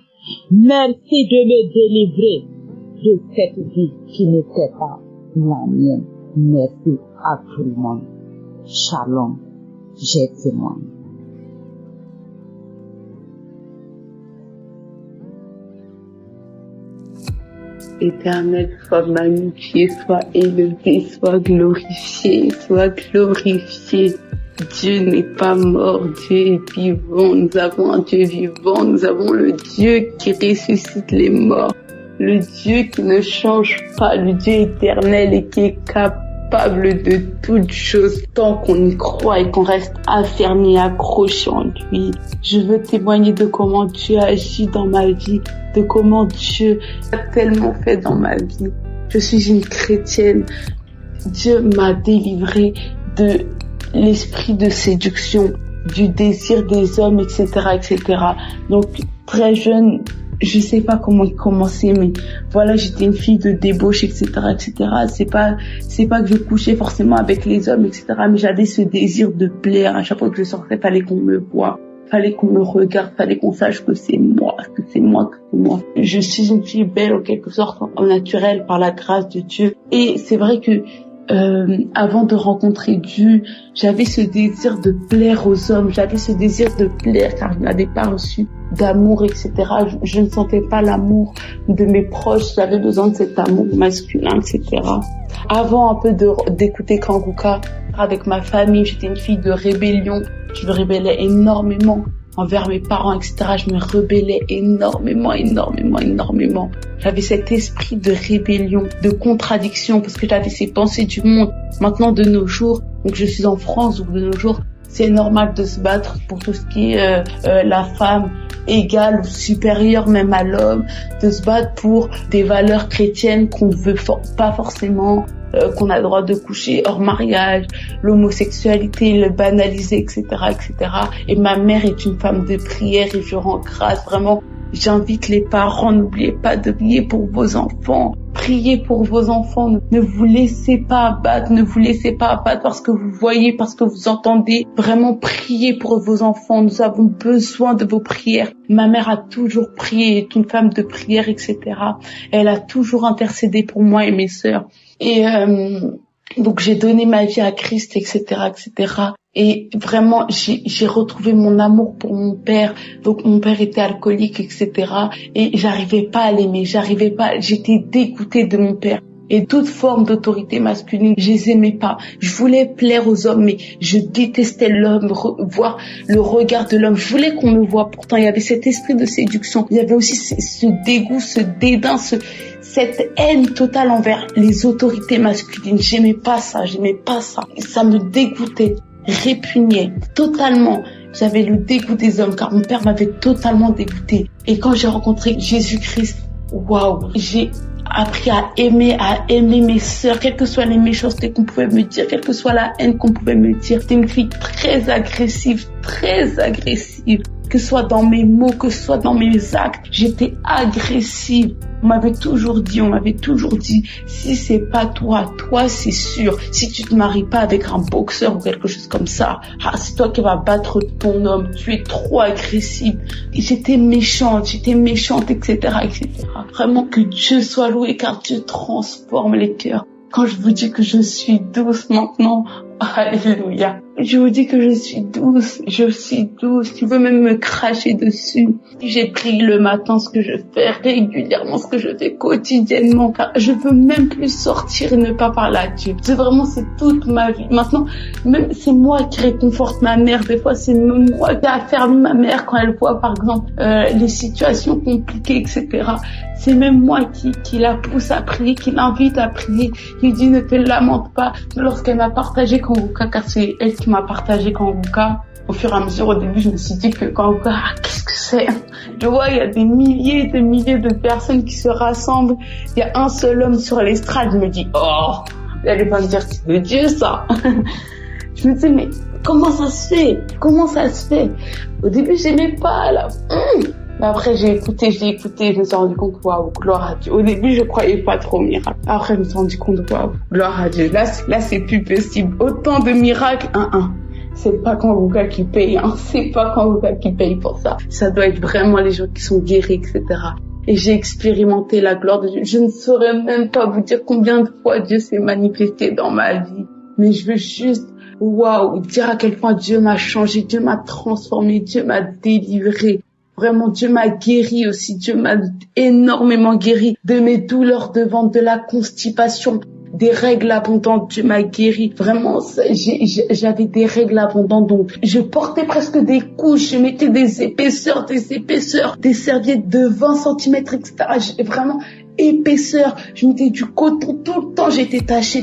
Merci de me délivrer de cette vie qui n'était pas la mienne. Merci à tout le monde. Shalom, j'ai témoigné. Éternel, sois magnifié, sois élevé, sois glorifié, sois glorifié. Dieu n'est pas mort, Dieu est vivant. Nous avons un Dieu vivant, nous avons le Dieu qui ressuscite les morts, le Dieu qui ne change pas, le Dieu éternel et qui est capable de toutes choses tant qu'on y croit et qu'on reste affermi, accroché en lui. Je veux témoigner de comment Dieu agit dans ma vie, de comment Dieu a tellement fait dans ma vie. Je suis une chrétienne. Dieu m'a délivrée de l'esprit de séduction, du désir des hommes, etc., etc. Donc, très jeune, je sais pas comment commencer, mais voilà, j'étais une fille de débauche, etc., etc. C'est pas que je couchais forcément avec les hommes, etc., mais j'avais ce désir de plaire. À chaque fois que je sortais, fallait qu'on me voie, fallait qu'on me regarde, fallait qu'on sache que c'est moi, que c'est moi, que c'est moi. Je suis une fille belle, en quelque sorte, en naturel, par la grâce de Dieu. Et c'est vrai que avant de rencontrer Dieu, j'avais ce désir de plaire aux hommes, j'avais ce désir de plaire car je n'avais pas reçu d'amour, etc. Je ne sentais pas l'amour de mes proches, j'avais besoin de cet amour masculin, etc. Avant un peu d'écouter Kanguka avec ma famille, j'étais une fille de rébellion, je me rébellais énormément envers mes parents, etc. Je me rebellais énormément. J'avais cet esprit de rébellion, de contradiction, parce que j'avais ces pensées du monde. Maintenant, de nos jours, donc je suis en France, donc de nos jours, c'est normal de se battre pour tout ce qui est la femme égale ou supérieure même à l'homme, de se battre pour des valeurs chrétiennes qu'on veut pas forcément, qu'on a le droit de coucher hors mariage, l'homosexualité, le banaliser, etc., etc. Et ma mère est une femme de prière et je rends grâce. Vraiment, j'invite les parents, n'oubliez pas de prier pour vos enfants. Priez pour vos enfants. Ne vous laissez pas abattre, ne vous laissez pas abattre parce que vous voyez, parce que vous entendez. Vraiment, priez pour vos enfants. Nous avons besoin de vos prières. Ma mère a toujours prié, est une femme de prière, etc. Elle a toujours intercédé pour moi et mes sœurs. Et donc j'ai donné ma vie à Christ, etc., etc. Et vraiment, j'ai retrouvé mon amour pour mon père. Donc mon père était alcoolique, etc. Et j'arrivais pas à l'aimer, j'étais dégoûtée de mon père. Et toute forme d'autorité masculine, je les aimais pas. Je voulais plaire aux hommes, mais je détestais l'homme, voir le regard de l'homme. Je voulais qu'on me voie. Pourtant, il y avait cet esprit de séduction. Il y avait aussi ce dégoût, ce dédain, cette haine totale envers les autorités masculines. J'aimais pas ça. Ça me dégoûtait, répugnait totalement. J'avais le dégoût des hommes car mon père m'avait totalement dégoûtée. Et quand j'ai rencontré Jésus-Christ, waouh, j'ai appris à aimer mes sœurs, quelles que soient les méchancetés qu'on pouvait me dire, quelle que soit la haine qu'on pouvait me dire. J'étais une fille très agressive, que ce soit dans mes mots, que ce soit dans mes actes. J'étais agressive. On m'avait toujours dit, si c'est pas toi c'est sûr. Si tu te maries pas avec un boxeur ou quelque chose comme ça, c'est toi qui vas battre ton homme. Tu es trop agressive. Et j'étais méchante, etc., etc. Vraiment que Dieu soit loué car Dieu transforme les cœurs. Quand je vous dis que je suis douce maintenant, alléluia. Je vous dis que je suis douce. Tu veux même me cracher dessus. J'ai pris le matin ce que je fais régulièrement, ce que je fais quotidiennement, car je veux même plus sortir et ne pas parler à Dieu. C'est toute ma vie. Maintenant, même c'est moi qui réconforte ma mère. Des fois, c'est même moi qui affermis ma mère quand elle voit, par exemple, les situations compliquées, etc. C'est même moi qui la pousse à prier, qui l'invite à prier, qui dit ne te lamente pas. Lorsqu'elle m'a partagé Kanguka, car c'est elle qui m'a partagé Kanguka, au fur et à mesure, au début, je me suis dit que Kanguka, qu'est-ce que c'est? Je vois, il y a des milliers de personnes qui se rassemblent. Il y a un seul homme sur l'estrade. Je me dis, oh, elle va me dire c'est de Dieu, ça. Je me dis, mais comment ça se fait? Au début, j'aimais pas, là. Mais après, j'ai écouté, je me suis rendu compte, waouh, gloire à Dieu. Au début, je croyais pas trop aux miracles. Après, je me suis rendu compte, waouh, gloire à Dieu. Là, c'est plus possible. Autant de miracles, c'est pas Kangoka qui paye, c'est pas Kangoka qui paye pour ça. Ça doit être vraiment les gens qui sont guéris, etc. Et j'ai expérimenté la gloire de Dieu. Je ne saurais même pas vous dire combien de fois Dieu s'est manifesté dans ma vie. Mais je veux juste, waouh, dire à quel point Dieu m'a changé, Dieu m'a transformé, Dieu m'a délivré. Vraiment, Dieu m'a guéri aussi. Dieu m'a énormément guéri de mes douleurs de ventre, de la constipation, des règles abondantes. Dieu m'a guéri. Vraiment, j'avais des règles abondantes. Donc, je portais presque des couches. Je mettais des épaisseurs, des serviettes de 20 cm, etc. Vraiment, épaisseur. Je mettais du coton tout le temps. J'étais tachée.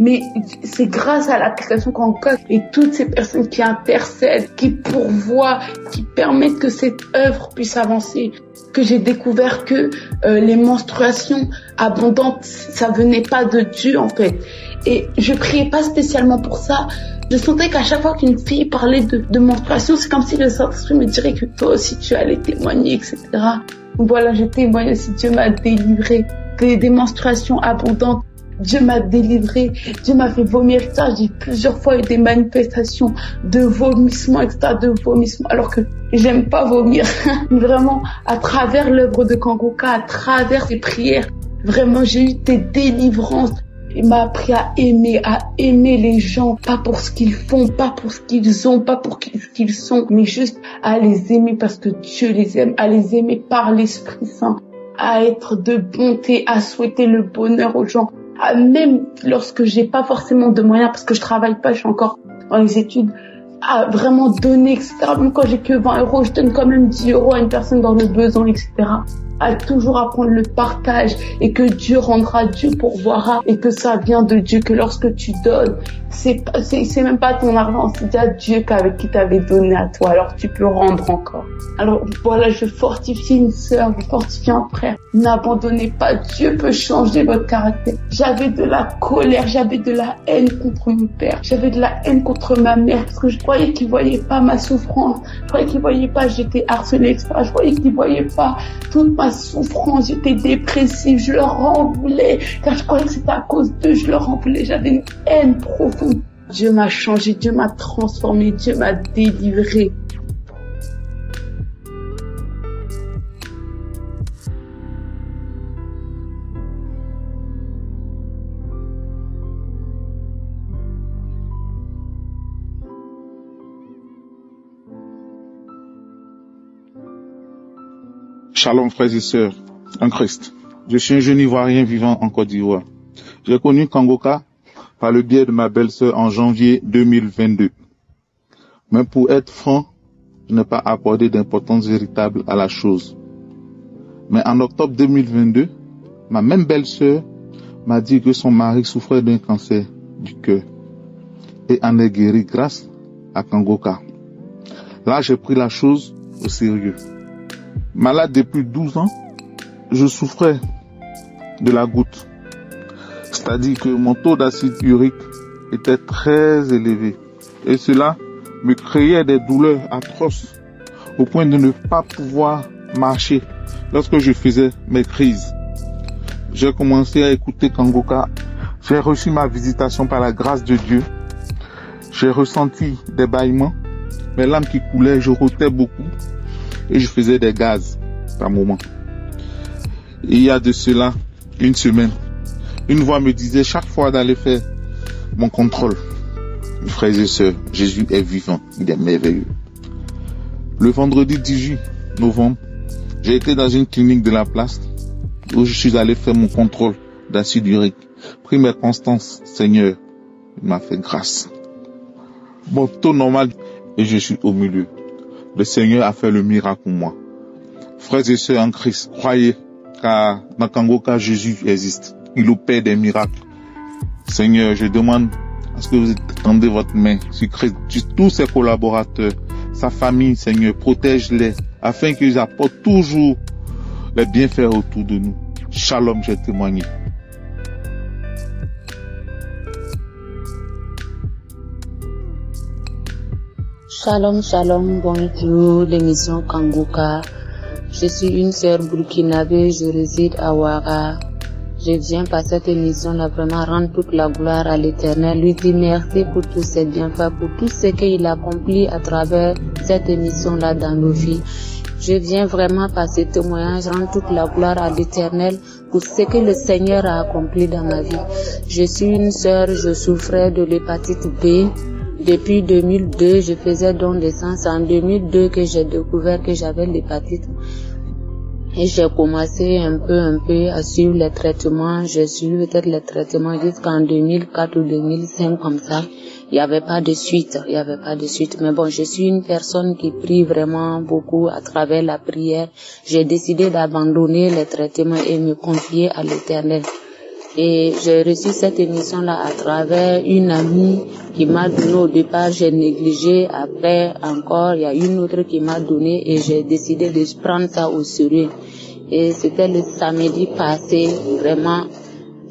Mais c'est grâce à l'application Kangoka et toutes ces personnes qui intercèdent, qui pourvoient, qui permettent que cette œuvre puisse avancer, que j'ai découvert que les menstruations abondantes, ça venait pas de Dieu en fait. Et je priais pas spécialement pour ça. Je sentais qu'à chaque fois qu'une fille parlait de menstruation, c'est comme si le Saint-Esprit me dirait que toi aussi tu allais témoigner, etc. Donc voilà, je témoigne aussi. Dieu m'a délivré des menstruations abondantes. Dieu m'a délivré, Dieu m'a fait vomir, etc. J'ai plusieurs fois eu des manifestations de vomissement, etc. Alors que j'aime pas vomir. Vraiment, à travers l'œuvre de Kangoka, à travers ses prières, vraiment j'ai eu des délivrances. Il m'a appris à aimer les gens, pas pour ce qu'ils font, pas pour ce qu'ils ont, pas pour ce qu'ils sont, mais juste à les aimer parce que Dieu les aime, à les aimer par l'Esprit Saint, à être de bonté, à souhaiter le bonheur aux gens. Même lorsque j'ai pas forcément de moyens, parce que je travaille pas, je suis encore dans les études, à vraiment donner, etc. Même quand j'ai que 20 €, je donne quand même 10 € à une personne dans le besoin, etc. À toujours apprendre le partage et que Dieu rendra, Dieu pourvoira et que ça vient de Dieu, que lorsque tu donnes, c'est même pas ton argent, c'est déjà Dieu avec qui t'avait donné à toi, alors tu peux rendre encore. Alors voilà, je fortifie une sœur, je fortifie un frère. N'abandonnez pas, Dieu peut changer votre caractère. J'avais de la colère, j'avais de la haine contre mon père, j'avais de la haine contre ma mère parce que je croyais qu'il voyait pas ma souffrance, je croyais qu'il voyait pas, j'étais harcelée, etc. Je croyais qu'il voyait pas toute ma souffrance, j'étais dépressive, je leur en voulais, car je croyais que c'était à cause d'eux, je leur en voulais, j'avais une haine profonde. Dieu m'a changé, Dieu m'a transformé, Dieu m'a délivré. Shalom frères et sœurs en Christ. Je suis un jeune Ivoirien vivant en Côte d'Ivoire. J'ai connu Kangoka par le biais de ma belle-sœur en janvier 2022. Mais pour être franc, je n'ai pas accordé d'importance véritable à la chose. Mais en octobre 2022, ma même belle-sœur m'a dit que son mari souffrait d'un cancer du cœur et en est guéri grâce à Kangoka. Là, j'ai pris la chose au sérieux. Malade depuis 12 ans, je souffrais de la goutte. C'est-à-dire que mon taux d'acide urique était très élevé. Et cela me créait des douleurs atroces au point de ne pas pouvoir marcher lorsque je faisais mes crises. J'ai commencé à écouter Kangoka. J'ai reçu ma visitation par la grâce de Dieu. J'ai ressenti des bâillements, mes larmes qui coulaient, je rotais beaucoup. Et je faisais des gaz par moment. Et il y a de cela une semaine, une voix me disait chaque fois d'aller faire mon contrôle. Frères et sœurs, Jésus est vivant, il est merveilleux. Le vendredi 18 novembre, j'ai été dans une clinique de la place où je suis allé faire mon contrôle d'acide urique. Pris mes constances, Seigneur, il m'a fait grâce. Mon taux normal et je suis au milieu. Le Seigneur a fait le miracle pour moi. Frères et sœurs en Christ, croyez car dans Kangoka, Jésus existe. Il opère des miracles. Seigneur, je demande à ce que vous étendez votre main sur Christ, sur tous ses collaborateurs, sa famille, Seigneur, protège-les afin qu'ils apportent toujours les bienfaits autour de nous. Shalom, j'ai témoigné. Shalom, shalom, bonjour, l'émission Kangoka. Je suis une sœur burkinabé, je réside à Ouara. Je viens par cette émission-là vraiment rendre toute la gloire à l'Éternel, lui dire merci pour tous ses bienfaits, pour tout ce qu'il accomplit à travers cette émission-là dans nos vies. Je viens vraiment par ce témoignage rendre toute la gloire à l'Éternel pour ce que le Seigneur a accompli dans ma vie. Je suis une sœur, je souffrais de l'hépatite B. Depuis 2002, je faisais don de sang. C'est en 2002 que j'ai découvert que j'avais l'hépatite. Et j'ai commencé un peu à suivre les traitements. J'ai suivi peut-être les traitements jusqu'en 2004 ou 2005 comme ça. Il n'y avait pas de suite. Mais bon, je suis une personne qui prie vraiment beaucoup à travers la prière. J'ai décidé d'abandonner les traitements et me confier à l'Éternel. Et j'ai reçu cette émission-là à travers une amie qui m'a donné au départ, j'ai négligé. Après encore, il y a une autre qui m'a donné et j'ai décidé de prendre ça au sérieux. Et c'était le samedi passé, vraiment,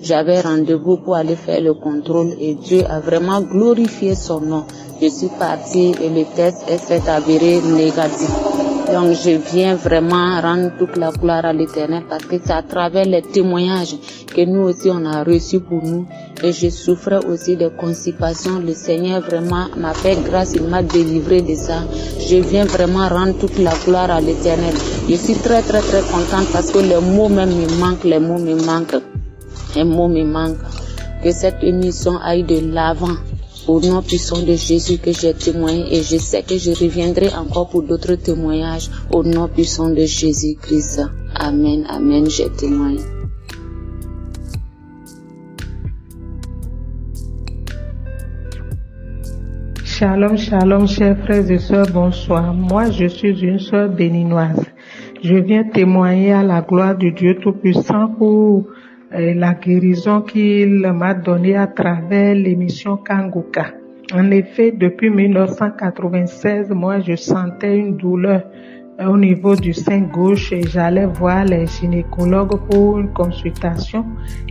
j'avais rendez-vous pour aller faire le contrôle et Dieu a vraiment glorifié son nom. Je suis partie et le test s'est avéré négatif. Donc je viens vraiment rendre toute la gloire à l'Éternel parce que c'est à travers les témoignages que nous aussi on a reçu pour nous. Et je souffrais aussi de constipation. Le Seigneur vraiment m'a fait grâce, il m'a délivré de ça. Je viens vraiment rendre toute la gloire à l'Éternel. Je suis très contente parce que les mots même me manquent, les mots me manquent. Que cette émission aille de l'avant. Au nom puissant de Jésus que j'ai témoigné et je sais que je reviendrai encore pour d'autres témoignages au nom puissant de Jésus-Christ. Amen, amen, j'ai témoigné. Shalom, shalom, chers frères et sœurs, bonsoir. Moi, je suis une sœur béninoise. Je viens témoigner à la gloire du Dieu Tout-Puissant pour la guérison qu'il m'a donnée à travers l'émission Kangoka. En effet, depuis 1996, moi, je sentais une douleur au niveau du sein gauche et j'allais voir les gynécologues pour une consultation.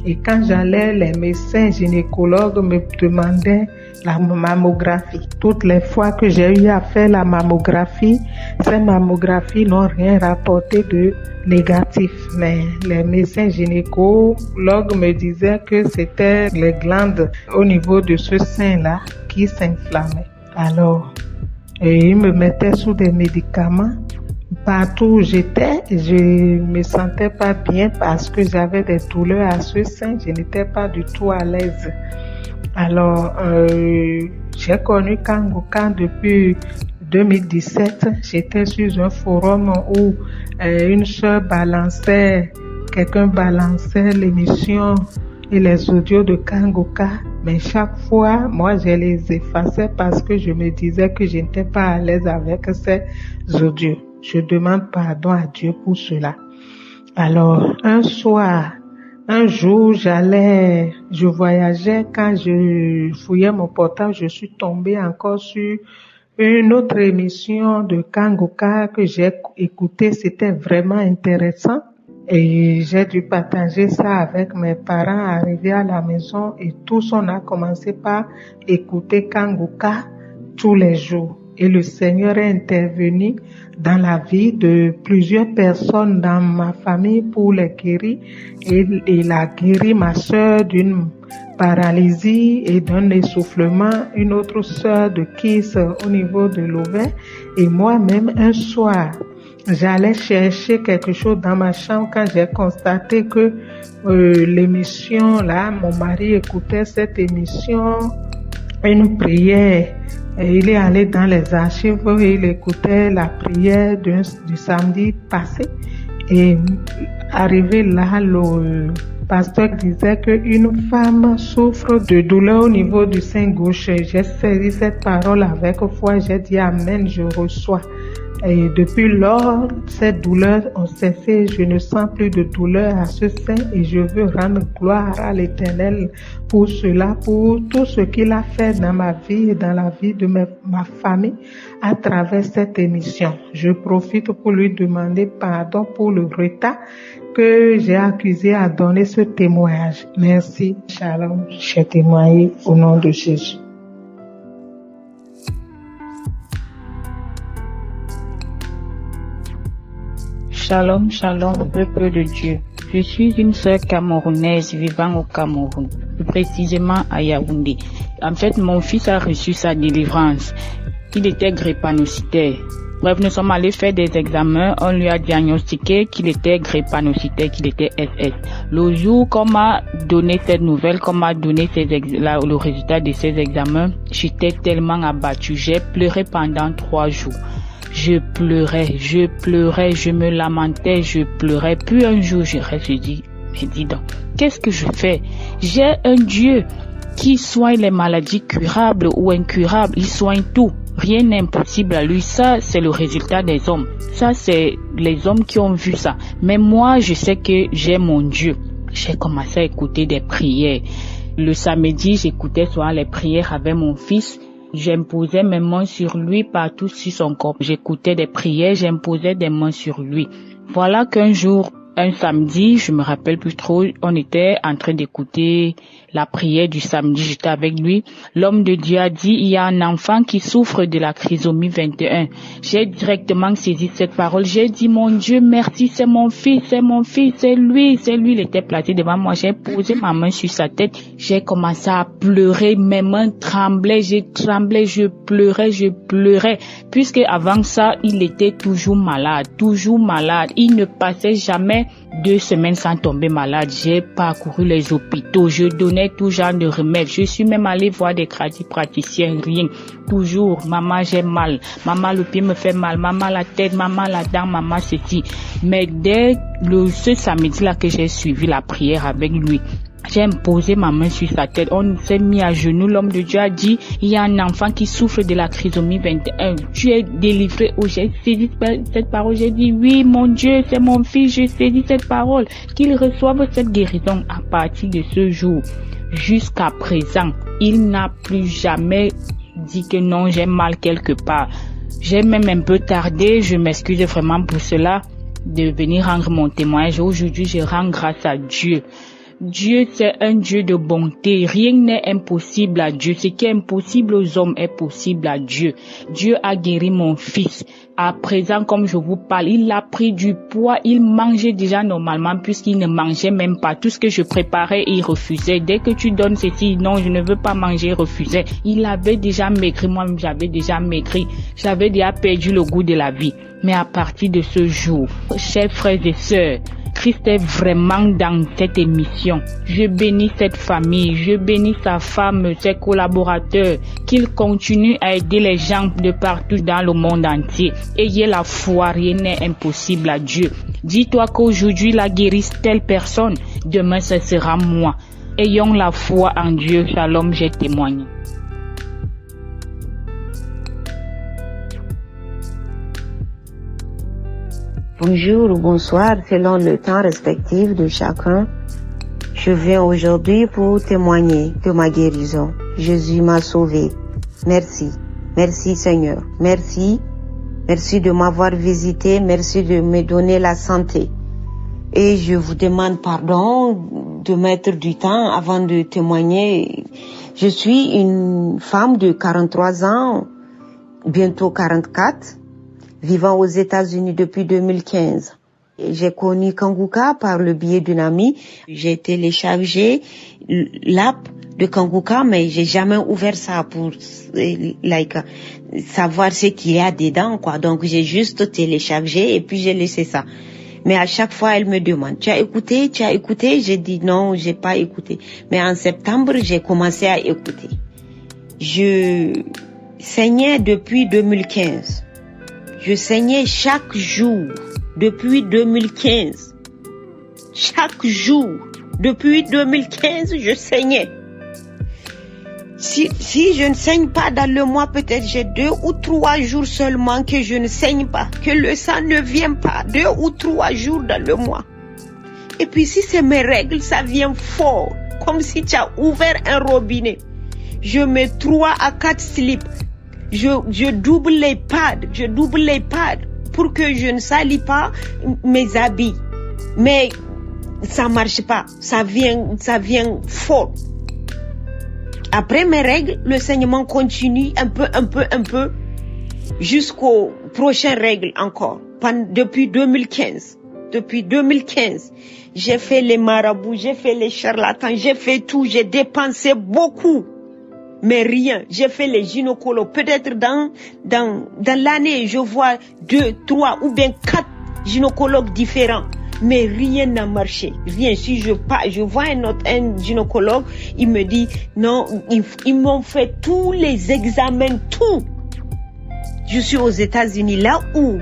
Et quand j'allais, les médecins gynécologues me demandaient la mammographie. Toutes les fois que j'ai eu à faire la mammographie, ces mammographies n'ont rien rapporté de négatif. Mais les médecins gynécologues me disaient que c'était les glandes au niveau de ce sein-là qui s'inflammaient. Alors, ils me mettaient sous des médicaments. Partout où j'étais, je me sentais pas bien parce que j'avais des douleurs à ce sein. Je n'étais pas du tout à l'aise. Alors, j'ai connu Kangoka depuis 2017. J'étais sur un forum où quelqu'un balançait l'émission et les audios de Kangoka. Mais chaque fois, moi, je les effaçais parce que je me disais que je n'étais pas à l'aise avec ces audios. Je demande pardon à Dieu pour cela. Alors, un jour, je voyageais, quand je fouillais mon portable, je suis tombée encore sur une autre émission de Kangoka que j'ai écoutée. C'était vraiment intéressant et j'ai dû partager ça avec mes parents arrivés à la maison et tous on a commencé par écouter Kangoka tous les jours. Et le Seigneur est intervenu dans la vie de plusieurs personnes dans ma famille pour les guérir. Et il a guéri ma sœur d'une paralysie et d'un essoufflement, une autre sœur de kyste au niveau de l'ovaire. Et moi-même, un soir, j'allais chercher quelque chose dans ma chambre quand j'ai constaté que l'émission là, mon mari écoutait cette émission, une prière. Et il est allé dans les archives et il écoutait la prière du samedi passé. Et arrivé là, le pasteur disait qu'une femme souffre de douleur au niveau du sein gauche. J'ai saisi cette parole avec foi. J'ai dit Amen, je reçois. Et depuis lors, ces douleurs ont cessé. Je ne sens plus de douleur à ce sein et je veux rendre gloire à l'Éternel pour cela, pour tout ce qu'il a fait dans ma vie et dans la vie de ma famille à travers cette émission. Je profite pour lui demander pardon pour le retard que j'ai accusé à donner ce témoignage. Merci. Shalom. J'ai témoigné au nom de Jésus. Shalom, shalom, peuple de Dieu. Je suis une sœur camerounaise vivant au Cameroun, plus précisément à Yaoundé. En fait, mon fils a reçu sa délivrance. Il était drépanocytaire. Bref, nous sommes allés faire des examens. On lui a diagnostiqué qu'il était drépanocytaire, qu'il était SS. Le jour qu'on m'a donné cette nouvelle, qu'on m'a donné le résultat de ces examens, j'étais tellement abattue. J'ai pleuré pendant 3 jours. Je pleurais, je me lamentais, je pleurais. Puis un jour, je dis, mais dis donc, qu'est-ce que je fais? J'ai un Dieu qui soigne les maladies curables ou incurables. Il soigne tout. Rien n'est impossible à lui. Ça, c'est le résultat des hommes. Ça, c'est les hommes qui ont vu ça. Mais moi, je sais que j'ai mon Dieu. J'ai commencé à écouter des prières. Le samedi, j'écoutais souvent les prières avec mon fils. J'imposais mes mains sur lui partout sur son corps. J'écoutais des prières, j'imposais des mains sur lui. Voilà qu'un jour, un samedi, je me rappelle plus trop, on était en train d'écouter la prière du samedi, j'étais avec lui. L'homme de Dieu a dit, il y a un enfant qui souffre de la trisomie 21. J'ai directement saisi cette parole. J'ai dit, mon Dieu, merci, c'est mon fils, c'est lui, il était placé devant moi. J'ai posé ma main sur sa tête. J'ai commencé à pleurer, mes mains tremblaient, je pleurais. Puisque avant ça, il était toujours malade. Il ne passait jamais 2 semaines sans tomber malade. J'ai parcouru les hôpitaux, je donnais tout genre de remèdes. Je suis même allée voir des praticiens, rien. Toujours, maman j'ai mal, maman le pied me fait mal, maman la tête, maman la dent, maman ceci. Mais dès ce samedi-là que j'ai suivi la prière avec lui, j'ai imposé ma main sur sa tête. On s'est mis à genoux. L'homme de Dieu a dit, il y a un enfant qui souffre de la trisomie 21. Tu es délivré. Oh, j'ai saisi cette parole. J'ai dit, oui, mon Dieu, c'est mon fils. J'ai saisi cette parole. Qu'il reçoive cette guérison à partir de ce jour. Jusqu'à présent, il n'a plus jamais dit que non, j'ai mal quelque part. J'ai même un peu tardé. Je m'excuse vraiment pour cela de venir rendre mon témoignage. Aujourd'hui, je rends grâce à Dieu. Dieu, c'est un Dieu de bonté. Rien n'est impossible à Dieu. Ce qui est impossible aux hommes est possible à Dieu. Dieu a guéri mon fils. À présent, comme je vous parle, il a pris du poids. Il mangeait déjà normalement puisqu'il ne mangeait même pas. Tout ce que je préparais, il refusait. Dès que tu donnes ceci, non, je ne veux pas manger, il refusait. Il avait déjà maigri. Moi-même, j'avais déjà maigri. J'avais déjà perdu le goût de la vie. Mais à partir de ce jour, chers frères et sœurs, Christ est vraiment dans cette émission. Je bénis cette famille, je bénis sa femme, ses collaborateurs, qu'ils continuent à aider les gens de partout dans le monde entier. Ayez la foi, rien n'est impossible à Dieu. Dis-toi qu'aujourd'hui, la guérisse telle personne, demain ce sera moi. Ayons la foi en Dieu. Shalom, j'ai témoigné. Bonjour ou bonsoir, selon le temps respectif de chacun. Je viens aujourd'hui pour témoigner de ma guérison. Jésus m'a sauvé. Merci. Merci Seigneur. Merci. Merci de m'avoir visité. Merci de me donner la santé. Et je vous demande pardon de mettre du temps avant de témoigner. Je suis une femme de 43 ans, bientôt 44. Vivant aux États-Unis depuis 2015. J'ai connu Kanguka par le biais d'une amie. J'ai téléchargé l'app de Kanguka, mais j'ai jamais ouvert ça pour savoir ce qu'il y a dedans, quoi. Donc j'ai juste téléchargé et puis j'ai laissé ça. Mais à chaque fois, elle me demande, tu as écouté? J'ai dit non, j'ai pas écouté. Mais en septembre, j'ai commencé à écouter. Je saignais depuis 2015. Je saignais chaque jour depuis 2015. Chaque jour depuis 2015, je saignais. Si je ne saigne pas dans le mois, peut-être j'ai 2 ou 3 jours seulement que je ne saigne pas, que le sang ne vient pas. 2 ou 3 jours dans le mois. Et puis si c'est mes règles, ça vient fort, comme si tu as ouvert un robinet. Je mets 3 à 4 slips. Je double les pads pour que je ne salis pas mes habits. Mais ça marche pas. Ça vient fort. Après mes règles, le saignement continue un peu jusqu'aux prochaines règles encore. Depuis 2015. depuis 2015. J'ai fait les marabouts, j'ai fait les charlatans, j'ai fait tout, j'ai dépensé beaucoup. Mais rien, j'ai fait les gynécologues. Peut-être dans l'année, je vois 2, 3 ou bien 4 gynécologues différents. Mais rien n'a marché. Rien. Si je vois un gynécologue, il me dit, non, ils m'ont fait tous les examens, tout. Je suis aux États-Unis, là où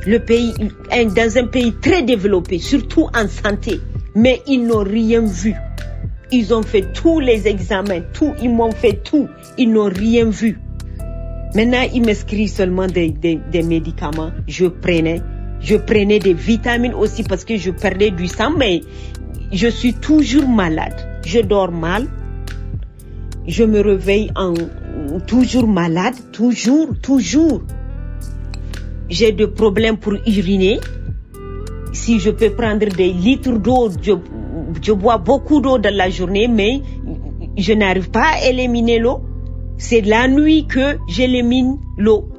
le pays, dans un pays très développé, surtout en santé. Mais ils n'ont rien vu. Ils ont fait tous les examens, tout, ils m'ont fait tout. Ils n'ont rien vu. Maintenant, ils m'inscrivent seulement des médicaments. Je prenais des vitamines aussi parce que je perdais du sang, mais je suis toujours malade. Je dors mal. Je me réveille toujours malade, toujours. J'ai des problèmes pour uriner. Si je peux prendre des litres d'eau, je bois beaucoup d'eau dans la journée, mais je n'arrive pas à éliminer l'eau. C'est la nuit que j'élimine l'eau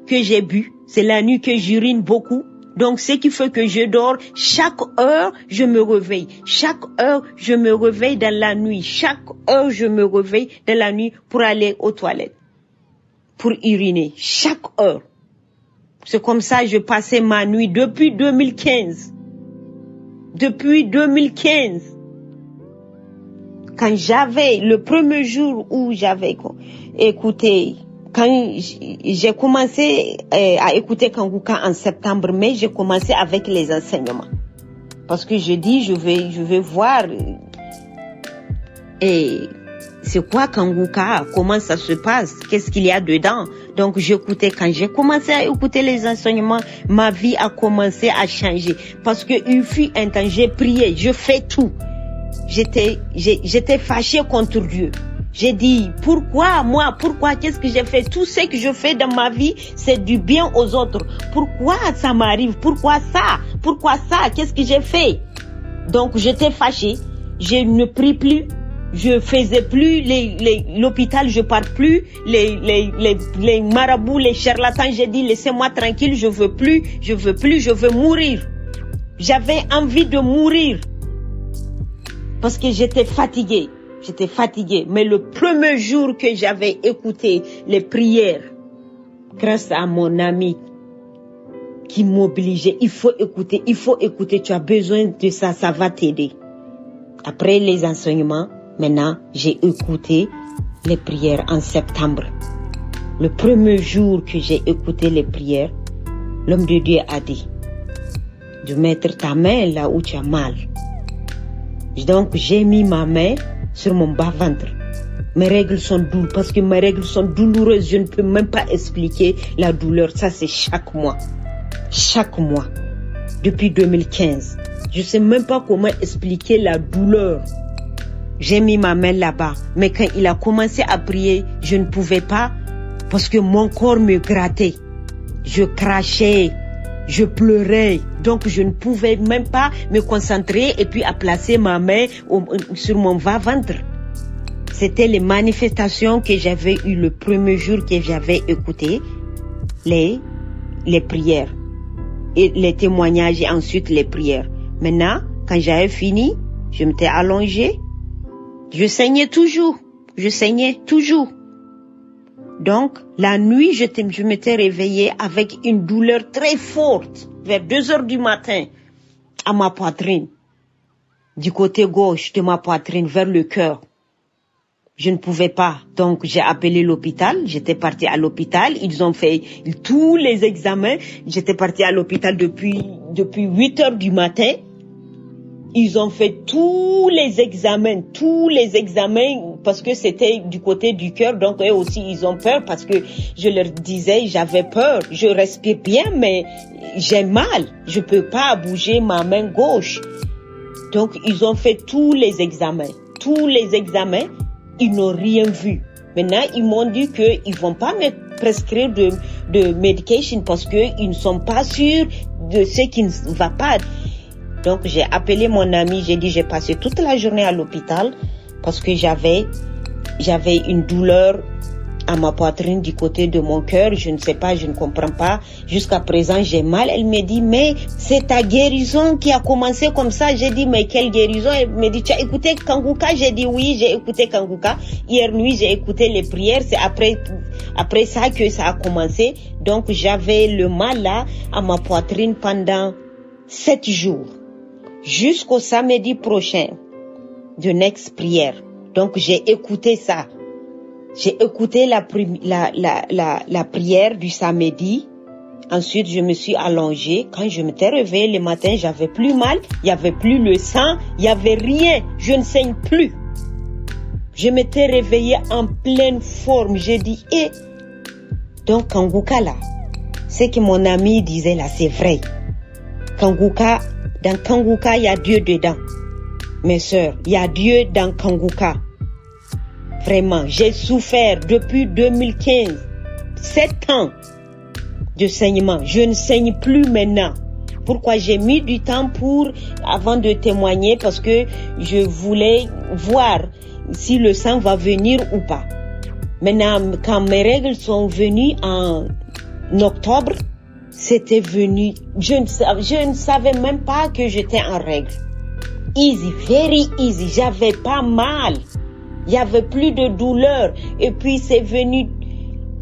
que j'ai bu. C'est la nuit que j'urine beaucoup. Donc, ce qui fait que je dors, chaque heure, je me réveille. Chaque heure, je me réveille dans la nuit. Chaque heure, je me réveille dans la nuit pour aller aux toilettes, pour uriner. Chaque heure. C'est comme ça que je passais ma nuit depuis 2015. Depuis 2015. Quand j'avais, le premier jour où j'avais écouté, quand j'ai commencé à écouter Kanguka en septembre, mais j'ai commencé avec les enseignements. Parce que je dis, je vais voir et c'est quoi Kanguka, comment ça se passe, qu'est-ce qu'il y a dedans. Donc j'écoutais, quand j'ai commencé à écouter les enseignements, ma vie a commencé à changer. Parce que il fut un temps, j'ai prié, je fais tout. J'étais fâchée contre Dieu. J'ai dit, pourquoi, qu'est-ce que j'ai fait? Tout ce que je fais dans ma vie, c'est du bien aux autres. Pourquoi ça m'arrive? Pourquoi ça? Qu'est-ce que j'ai fait? Donc, j'étais fâchée. Je ne prie plus. Je faisais plus l'hôpital, je pars plus. Les marabouts, les charlatans, j'ai dit, laissez-moi tranquille, je veux mourir. J'avais envie de mourir. Parce que j'étais fatiguée. Mais le premier jour que j'avais écouté les prières, grâce à mon ami qui m'obligeait, il faut écouter, tu as besoin de ça, ça va t'aider. Après les enseignements, maintenant, j'ai écouté les prières en septembre. Le premier jour que j'ai écouté les prières, l'homme de Dieu a dit de mettre ta main là où tu as mal. Donc, j'ai mis ma main sur mon bas-ventre. Mes règles sont douloureuses, parce que mes règles sont douloureuses. Je ne peux même pas expliquer la douleur. Ça, c'est chaque mois. Chaque mois. Depuis 2015. Je ne sais même pas comment expliquer la douleur. J'ai mis ma main là-bas. Mais quand il a commencé à prier, je ne pouvais pas, parce que mon corps me grattait. Je crachais. Je pleurais, donc je ne pouvais même pas me concentrer et puis à placer ma main sur mon bas-ventre. C'était les manifestations que j'avais eues le premier jour que j'avais écouté les prières et les témoignages et ensuite les prières. Maintenant, quand j'avais fini, je m'étais allongée, je saignais toujours. Donc, la nuit, je m'étais réveillée avec une douleur très forte, vers 2 heures du matin, à ma poitrine, du côté gauche de ma poitrine, vers le cœur. Je ne pouvais pas. Donc, j'ai appelé l'hôpital. J'étais partie à l'hôpital. Ils ont fait tous les examens. J'étais partie à l'hôpital depuis 8 heures du matin. Ils ont fait tous les examens, parce que c'était du côté du cœur, donc eux aussi ils ont peur, parce que je leur disais, j'avais peur, je respire bien, mais j'ai mal, je peux pas bouger ma main gauche. Donc ils ont fait tous les examens, ils n'ont rien vu. Maintenant, ils m'ont dit qu'ils vont pas me prescrire de medication parce qu'ils ne sont pas sûrs de ce qui ne va pas. Donc, j'ai appelé mon ami, j'ai dit, j'ai passé toute la journée à l'hôpital parce que j'avais une douleur à ma poitrine du côté de mon cœur. Je ne sais pas, je ne comprends pas. Jusqu'à présent, j'ai mal. Elle me dit, mais c'est ta guérison qui a commencé comme ça. J'ai dit, mais quelle guérison? Elle me dit, tu as écouté Kanguka? J'ai dit, oui, j'ai écouté Kanguka. Hier nuit, j'ai écouté les prières. C'est après ça que ça a commencé. Donc, j'avais le mal là, à ma poitrine pendant 7 jours. Jusqu'au samedi prochain, de next prière. Donc, j'ai écouté ça. J'ai écouté la prière du samedi. Ensuite, je me suis allongée. Quand je m'étais réveillée le matin, j'avais plus mal. Il y avait plus le sang. Il y avait rien. Je ne saigne plus. Je m'étais réveillée en pleine forme. J'ai dit, donc Kanguka là, ce que mon ami disait là, c'est vrai. Kanguka, dans Kanguka, il y a Dieu dedans. Mes sœurs, il y a Dieu dans Kanguka. Vraiment, j'ai souffert depuis 2015, 7 ans de saignement. Je ne saigne plus maintenant. Pourquoi j'ai mis du temps avant de témoigner? Parce que je voulais voir si le sang va venir ou pas. Maintenant, quand mes règles sont venues en octobre, c'était venu. Je ne savais même pas que j'étais en règle. Easy, very easy. J'avais pas mal. Il y avait plus de douleur. Et puis c'est venu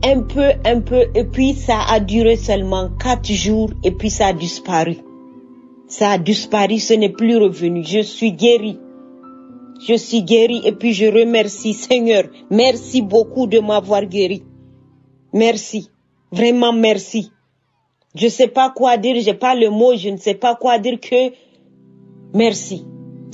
un peu. Et puis ça a duré seulement 4 jours. Et puis ça a disparu. Ça a disparu, ce n'est plus revenu. Je suis guérie. Je suis guérie. Et puis je remercie Seigneur. Merci beaucoup de m'avoir guérie. Merci. Vraiment merci. Je sais pas quoi dire. J'ai pas le mot. Je ne sais pas quoi dire que merci.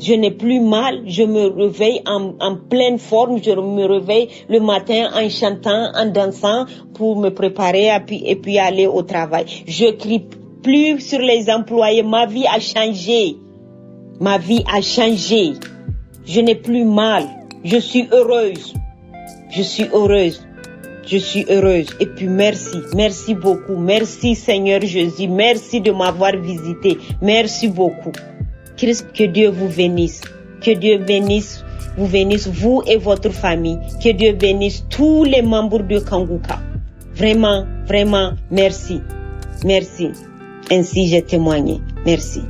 Je n'ai plus mal, je me réveille en pleine forme, je me réveille le matin en chantant, en dansant pour me préparer et puis aller au travail. Je crie plus sur les employés, ma vie a changé. Ma vie a changé. Je n'ai plus mal, je suis heureuse. Je suis heureuse. Je suis heureuse. Et puis merci beaucoup. Merci Seigneur Jésus, merci de m'avoir visité. Merci beaucoup. Christ, que Dieu vous bénisse. Que Dieu vous bénisse, vous et votre famille. Que Dieu bénisse tous les membres de Kanguka. Vraiment, merci. Merci. Ainsi j'ai témoigné. Merci.